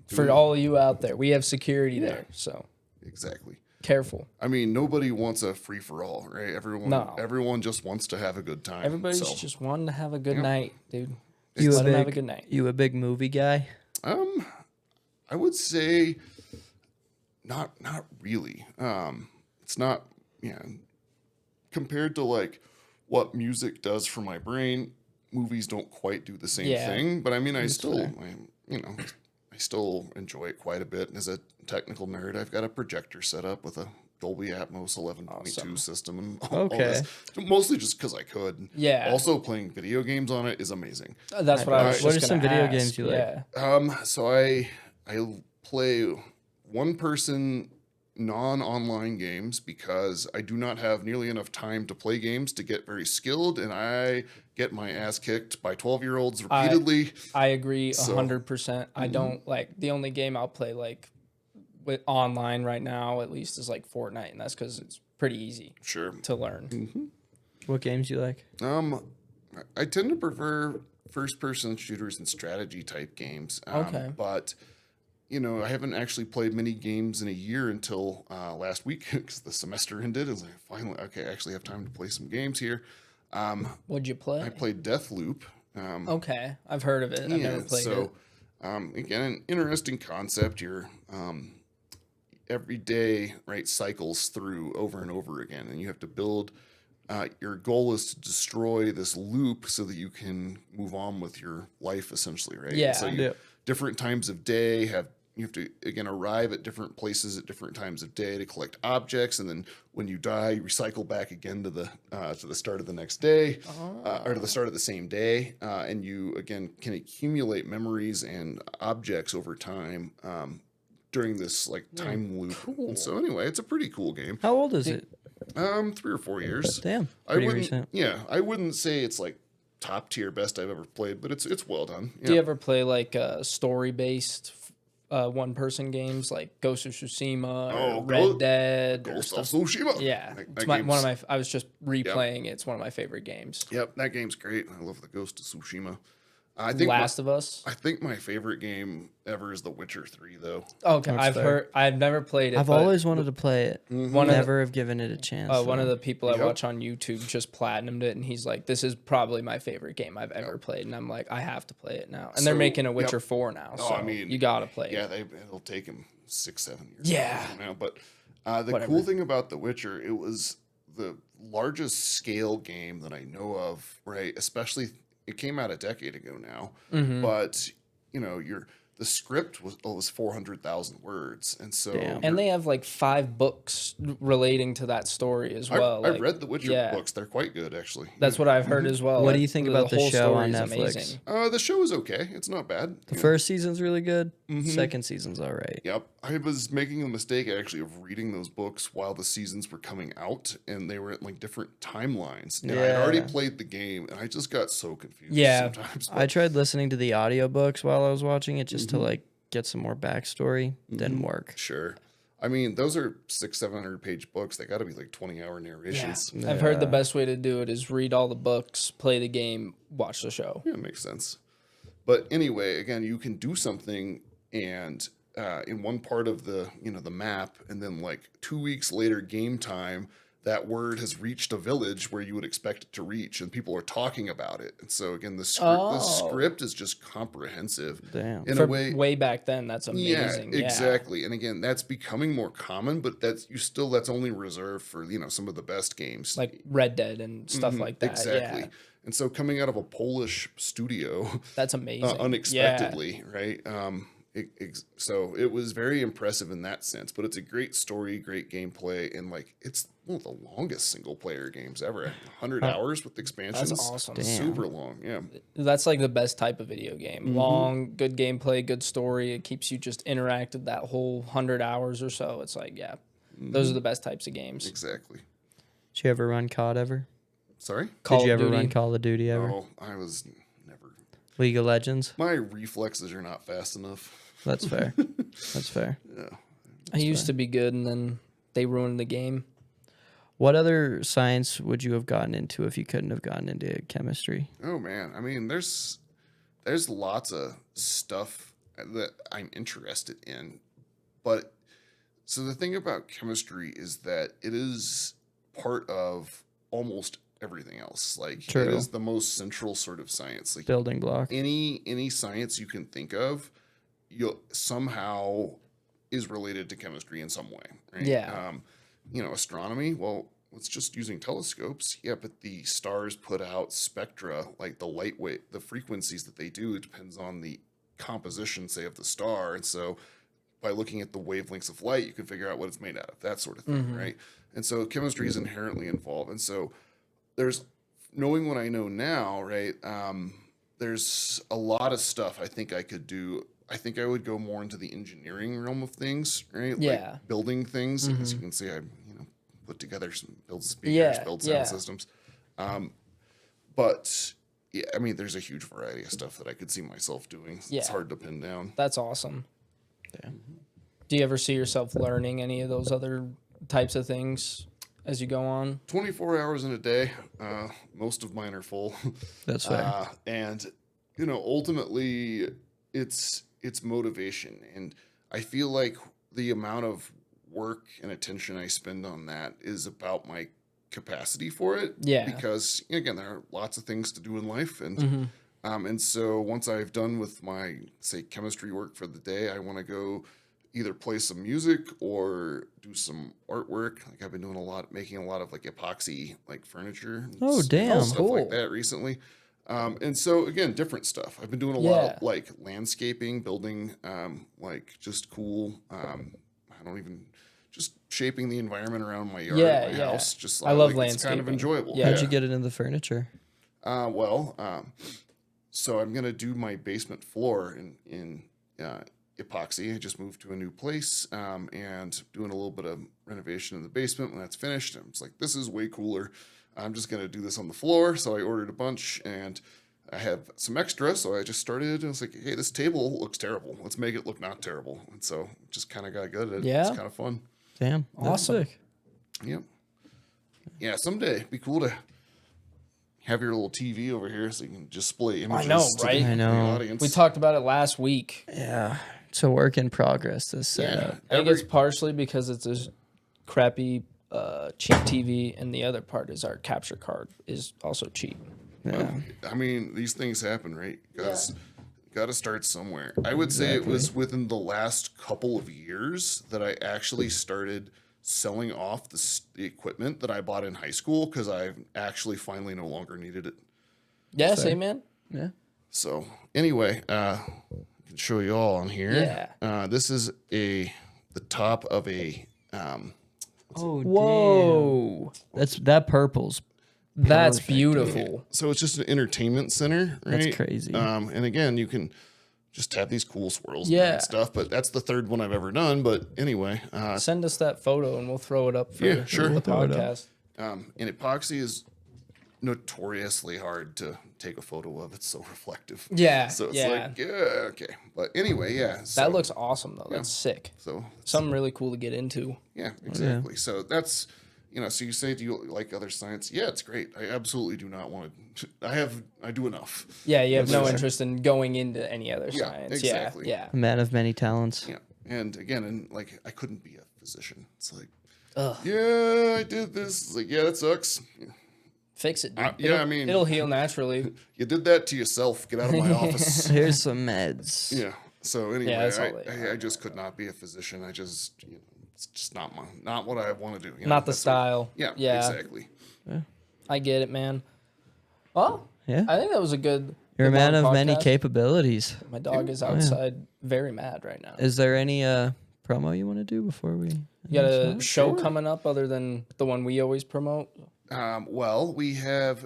for all of you out there, we have security there. So exactly. Careful. I mean, nobody wants a free for all, right? Everyone just wants to have a good time. Everybody's just wanting to have a good night, dude. Have a good night. You a big movie guy? I would say not really. It's not, compared to like what music does for my brain, movies don't quite do the same thing. But I mean, I still enjoy it quite a bit. And as a technical nerd, I've got a projector set up with a Dolby Atmos 11.2 system and all this. Mostly just because I could. Yeah. Also, playing video games on it is amazing. That's what I was What just are some gonna video ask. games you like? So I play one-person non-online games because I do not have nearly enough time to play games to get very skilled, and I get my ass kicked by 12-year-olds repeatedly. I agree 100%. I don't like the only game I'll play like with online right now at least is like Fortnite, and that's because it's pretty easy to learn. What games you like? I tend to prefer first-person shooters and strategy type games. But I haven't actually played many games in a year until last week because the semester ended. I was like, finally, okay, I actually have time to play some games here. What'd you play? I played Deathloop. Okay, I've heard of it. I've never played it. Again, an interesting concept. Your every day, right, cycles through over and over again, and you have to build. Your goal is to destroy this loop so that you can move on with your life, essentially, right? Yeah. And so different times of day you have to, again, arrive at different places at different times of day to collect objects, and then when you die, you recycle back again to the start of the next day, or to the start of the same day, and you, again, can accumulate memories and objects over time during this, like, time loop. Cool. And so anyway, it's a pretty cool game. How old is it? 3 or 4 years. Damn, pretty recent. Yeah, I wouldn't say it's like top tier best I've ever played, but it's well done. Do you ever play like story based one person games like Ghost of Tsushima or Red Dead? Ghost of Tsushima. Yeah, it's one of my. I was just replaying it. It's one of my favorite games. Yep, that game's great. I love the Ghost of Tsushima. I think Last of Us. I think my favorite game ever is The Witcher 3, though. Okay, That's fair. I've never played it. I've but always wanted to play it. One of the- Never have given it a chance. one of though. the people I Yep. watch on YouTube just platinumed it, and he's like, "This is probably my favorite game I've ever played." And I'm like, "I have to play it now." And they're So, making a yep. Witcher 4 now, so I mean, you gotta play Yeah, it. it'll take him 6-7 years. Yeah. Now, but the Whatever. cool thing about The Witcher, it was the largest scale game that I know of, right? Especially, it came out a decade ago now, Mm-hmm. but you know, the script was 400,000 words, and so Damn. And they have like 5 books relating to that story as well. I've like, read the Witcher yeah. books; they're quite good, actually. That's what I've heard as well. What do like, you think about the whole show story on is Netflix? amazing. The show is okay; it's not bad. The you know. first season's really good. Mhm. Second season's all right. Yep. I was making a mistake actually of reading those books while the seasons were coming out and they were at like different timelines. And I'd already Yeah. played the game and I just got so confused Yeah. sometimes. I tried listening to the audiobooks while I was watching it just to Mhm. like get some more backstory. Didn't Mhm. work. Sure. I mean, those are 600-700 page books. They got to be like 20-hour narrations. Yeah. I've heard the Yeah. best way to do it is read all the books, play the game, watch the show. Yeah, it makes sense. But anyway, again, you can do something and in one part of the the map, and then like 2 weeks later, game time, that word has reached a village where you would expect it to reach, and people are talking about it. And so again, the Oh. script is just comprehensive Damn. in For a way. way back then, that's Yeah, amazing. exactly. And again, that's becoming more common, but that's only reserved for some of the best games. Like Red Dead and stuff Mhm, like that. Exactly. Yeah. And so coming out of a Polish studio, That's amazing. unexpectedly, right? So it was very impressive in that sense, but it's a great story, great gameplay, and like it's one of the longest single player games ever. 100 hours with expansions. That's awesome. Damn. Super long, yeah. That's like the best type of video game. Mm-hmm. Long, good gameplay, good story. It keeps you just interacted that whole 100 hours or so. It's like, yeah, those are the best types of games. Exactly. Did you ever run COD ever? Sorry? Call Did you of ever Duty. run Call of Duty ever? Oh, I was never. League of Legends? My reflexes are not fast enough. That's fair. That's fair. Yeah. I used to be good, and then they ruined the game. What other science would you have gotten into if you couldn't have gotten into chemistry? Oh man, I mean, there's lots of stuff that I'm interested in, but so the thing about chemistry is that it is part of almost everything else. Like True. it is the most central sort of science. Like Building block. any science you can think of, you somehow is related to chemistry in some way. Right? Yeah. Astronomy. Well, it's just using telescopes. Yeah, but the stars put out spectra, like the light wave, the frequencies that they do. It depends on the composition, say, of the star, and so by looking at the wavelengths of light, you can figure out what it's made out of. That sort of thing, right? And so chemistry is inherently involved, and so there's knowing what I know now, right? There's a lot of stuff I think I could do. I think I would go more into the engineering realm of things, right? Yeah. Like building things. As you can see, I put together build speakers, Yeah, build sound yeah. systems. But yeah, I mean, there's a huge variety of stuff that I could see myself doing. It's Yeah. hard to pin down. That's awesome. Yeah. Do you ever see yourself learning any of those other types of things as you go on? 24 hours in a day. Most of mine are full. That's fair. And ultimately it's motivation, and I feel like the amount of work and attention I spend on that is about my capacity for it. Yeah. Because again, there are lots of things to do in life, and Mm-hmm. and so once I've done with my, say, chemistry work for the day, I want to go either play some music or do some artwork. Like I've been doing making a lot of like epoxy, like furniture. and Oh, damn. stuff Cool. like that recently. And so again, different stuff. I've been doing a lot of like landscaping, building, like just cool. Just shaping the environment around my yard, Yeah, my yeah. house. Just I love It's kind of landscaping. enjoyable. Yeah. How'd you get it in the furniture? So I'm gonna do my basement floor in epoxy. I just moved to a new place and doing a little bit of renovation in the basement. When that's finished, I'm just like, this is way cooler. I'm just gonna do this on the floor. So I ordered a bunch, and I have some extra. So I just started. I was like, hey, this table looks terrible. Let's make it look not terrible. And so just kind of got good at it. Yeah. It's kind of fun. Damn. That's Awesome. sick. Yep. Yeah, someday it'd be cool to have your little TV over here so you can display images know, to right? the, I the know. audience. We talked about it last week. Yeah, it's a work in progress. This setup. I think it's partially because it's a crappy, cheap TV, and the other part is our capture card is also cheap. Yeah. I mean, these things happen, right? Got to start somewhere. I would say it was within the last couple of years that I actually started selling off the equipment that I bought in high school because I actually finally no longer needed it. Yeah, same man. Yeah. So anyway, I can show you all on here. Yeah. This is the top of a Oh, Whoa, that purple's that's perfect. beautiful. so it's just an entertainment center, right? That's crazy. And again, you can just have these cool swirls Yeah. and stuff, but that's the third one I've ever done. But anyway, Send us that photo and we'll throw it up for Yeah, sure. the We'll throw it up. podcast. and epoxy is notoriously hard to take a photo of. It's so reflective. Yeah, So it's yeah. like, yeah, okay. But anyway, yeah. So, That looks awesome though. That's sick. so Something really cool to get into. yeah, exactly. So that's, so you say, do you like other science? Yeah, it's great. I absolutely do not want to. I do enough. Yeah, you have no Sure. interest in going into any other Yeah, science. exactly. Yeah, A man of many talents. Yeah. And again, I couldn't be a physician. It's like, Ugh. yeah, I did this. It's like, yeah, that sucks. Fix it, dude. yeah, It'll- I mean- it'll heal naturally. You did that to yourself. Get out of my office. Here's some meds. Yeah. So anyway, that's all they I just could not be a physician. I just, it's just not what I want to do. Not the That's style. Yeah, Yeah. exactly. I get it, man. Well, Yeah. I think that was a good. You're a good man long of many podcast. capabilities. My dog is outside, very mad right now. Is there any promo you want to do before we? You got a announce show coming up other than the one we always promote? Well, we have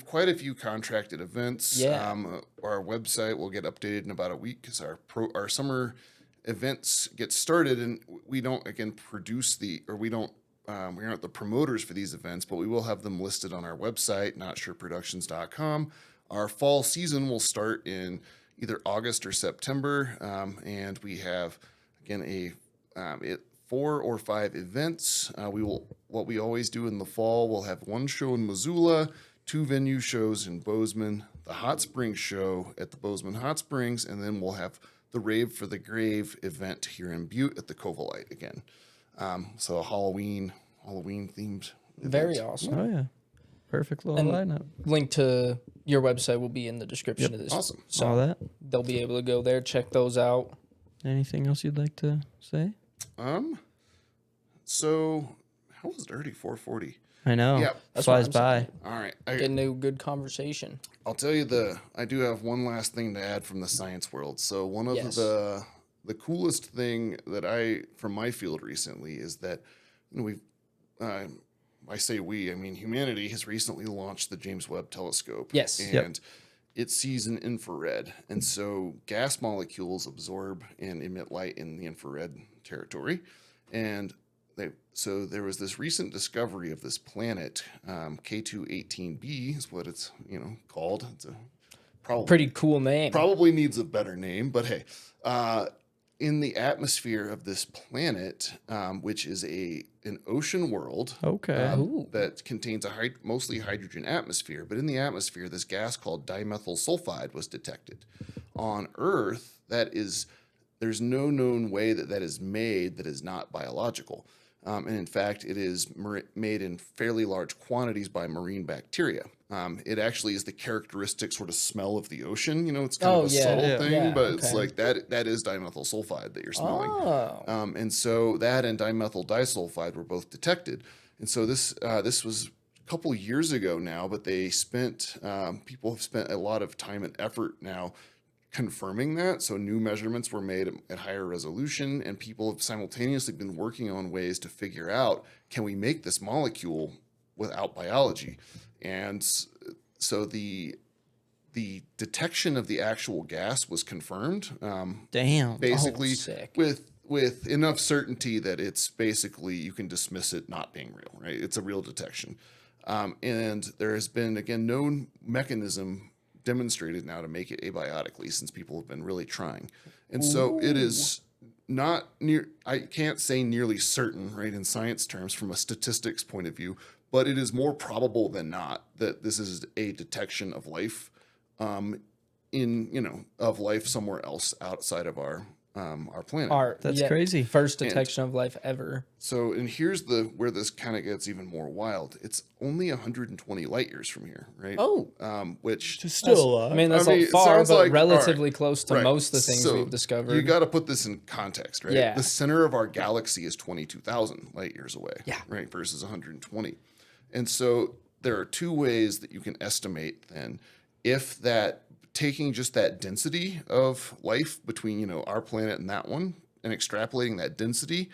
quite a few contracted events. Yeah. Our website will get updated in about a week because our summer events get started, and we don't produce we aren't the promoters for these events, but we will have them listed on our website, notsureproductions.com. Our fall season will start in either August or September, and we have again 4 or 5 events. What we always do in the fall, we'll have one show in Missoula, 2 venue shows in Bozeman, the Hot Springs show at the Bozeman Hot Springs, and then we'll have the Rave for the Grave event here in Butte at the Covalite again. So a Halloween themed event. Very awesome. Oh yeah, perfect little And- lineup. Link to your website will be in the description of this. Awesome. So All that. they'll be able to go there, check those out. Anything else you'd like to say? So how was it already 4:40? I know. Yeah, that's what Flies I'm by. saying. All right. Getting a good conversation. I'll tell you I do have one last thing to add from the science world. So one of Yes. the coolest thing that from my field recently is that we've I say we, I mean humanity has recently launched the James Webb Telescope. Yes. And it sees in infrared. And so gas molecules absorb and emit light in the infrared territory. And so there was this recent discovery of this planet, K218b is what it's called. It's a Pretty cool name. probably needs a better name, but hey, in the atmosphere of this planet, which is an ocean world Okay. Ooh. that contains a mostly hydrogen atmosphere, but in the atmosphere, this gas called dimethyl sulfide was detected. On Earth, there's no known way that is made that is not biological. And in fact, it is made in fairly large quantities by marine bacteria. It actually is the characteristic sort of smell of the ocean. It's kind of a subtle thing, but it's okay. like that is dimethyl sulfide that you're smelling. Oh. And so that and dimethyl disulfide were both detected. And so this was a couple years ago now, but people have spent a lot of time and effort now confirming that. So new measurements were made at higher resolution, and people have simultaneously been working on ways to figure out, can we make this molecule without biology? And so the detection of the actual gas was confirmed. Damn. Basically, sick. with enough certainty that it's basically you can dismiss it not being real, right? It's a real detection. And there has been, again, no mechanism demonstrated now to make it abiotically, since people have been really trying. And so it is not I can't say nearly certain, right, in science terms from a statistics point of view, but it is more probable than not that this is a detection of life, of life somewhere else outside of our planet. That's crazy. First detection of life ever. So, and here's where this kind of gets even more wild. It's only 120 light years from here, right? Oh. Which It's still a lot. I mean, that's I mean, not it far, sounds but like- relatively alright, close to right. most of the things So we've discovered. You got to put this in context, right? Yeah. The center of our galaxy is 22,000 light years away, Yeah. right, versus 120. And so there are two ways that you can estimate then if taking just that density of life between, our planet and that one and extrapolating that density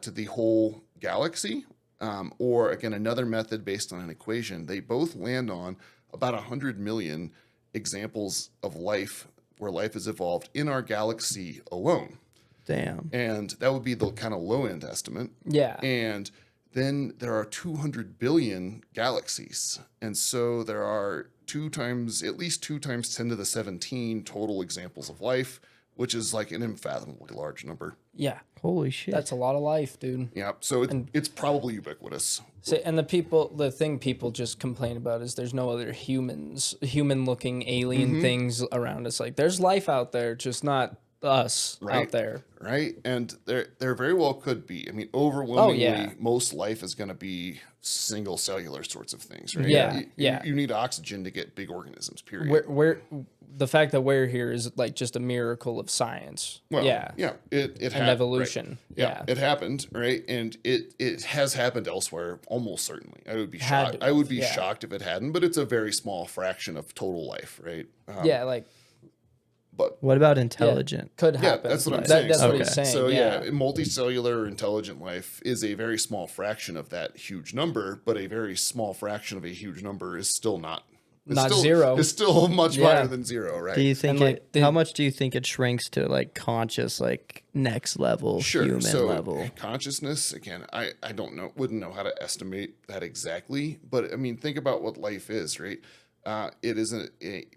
to the whole galaxy, or again, another method based on an equation, they both land on about 100 million examples of life where life has evolved in our galaxy alone. Damn. And that would be the kind of low end estimate. Yeah. And then there are 200 billion galaxies. And so there are at least 2 times 10 to the 17 total examples of life, which is like an unfathomably large number. Yeah. Holy shit. That's a lot of life, dude. Yeah. So it's probably ubiquitous. So, and the thing people just complain about is there's no other human-looking alien things around us. Like, there's life out there, just not us out there. Right. And there very well could be. I mean, overwhelmingly, yeah. most life is going to be single cellular sorts of things, right? Yeah, yeah. You need oxygen to get big organisms, period. We're the fact that we're here is like just a miracle of science. Well, yeah. Yeah. It And happened, evolution. right? Yeah. It happened, right? And it has happened elsewhere, almost certainly. I would be Had shocked. to I would have, be yeah. shocked if it hadn't, but it's a very small fraction of total life, right? Yeah, like But What about intelligent? could yeah, happen. that's what I'm saying. That's so, what he's saying. So yeah. multicellular intelligent life is a very small fraction of that huge number, but a very small fraction of a huge number is still not. Zero. It's still much Yeah. higher than zero, right? Do you think And, like, how much do you think it shrinks to like conscious, like next level, Sure. human So level? consciousness, again, I don't know, wouldn't know how to estimate that exactly, but I mean, think about what life is, right? It is a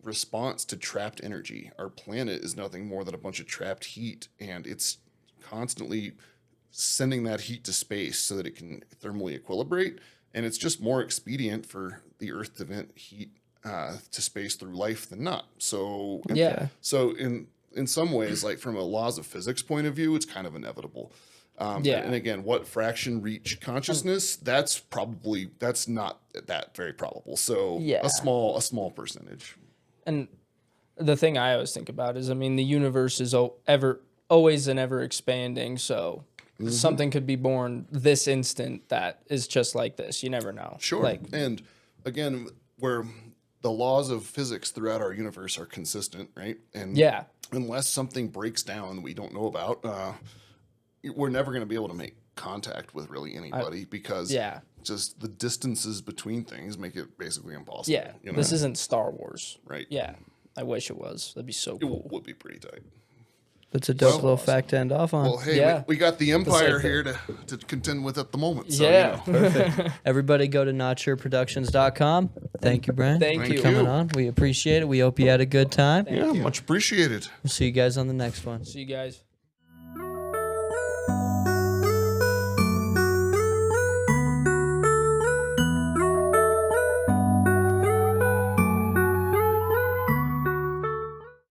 response to trapped energy. Our planet is nothing more than a bunch of trapped heat, and it's constantly sending that heat to space so that it can thermally equilibrate. And it's just more expedient for the Earth to vent heat to space through life than not. So Yeah. So in some ways, like from a laws of physics point of view, it's kind of inevitable. Yeah. And again, what fraction reach consciousness? That's not that very probable. So Yeah. a small percentage. And the thing I always think about is, I mean, the universe is always and ever expanding. So something could be born this instant that is just like this. You never know. Sure. Like, And again, where the laws of physics throughout our universe are consistent, right? And yeah. unless something breaks down we don't know about, we're never going to be able to make contact with really anybody because Yeah. just the distances between things make it basically impossible. Yeah. you know? This isn't Star Wars. right. Yeah. I wish it was. That'd be so It cool. would be pretty tight. That's a dope Well, little fact to end off on. Well, hey, Yeah. we got the Empire like here to contend with at the moment. So, Yeah. Everybody go to notsureproductions.com. Thank you, Brian. Thank for you. coming on. We appreciate it. We hope you had a good time. yeah, much appreciated. We'll see you guys on the next one. See you guys.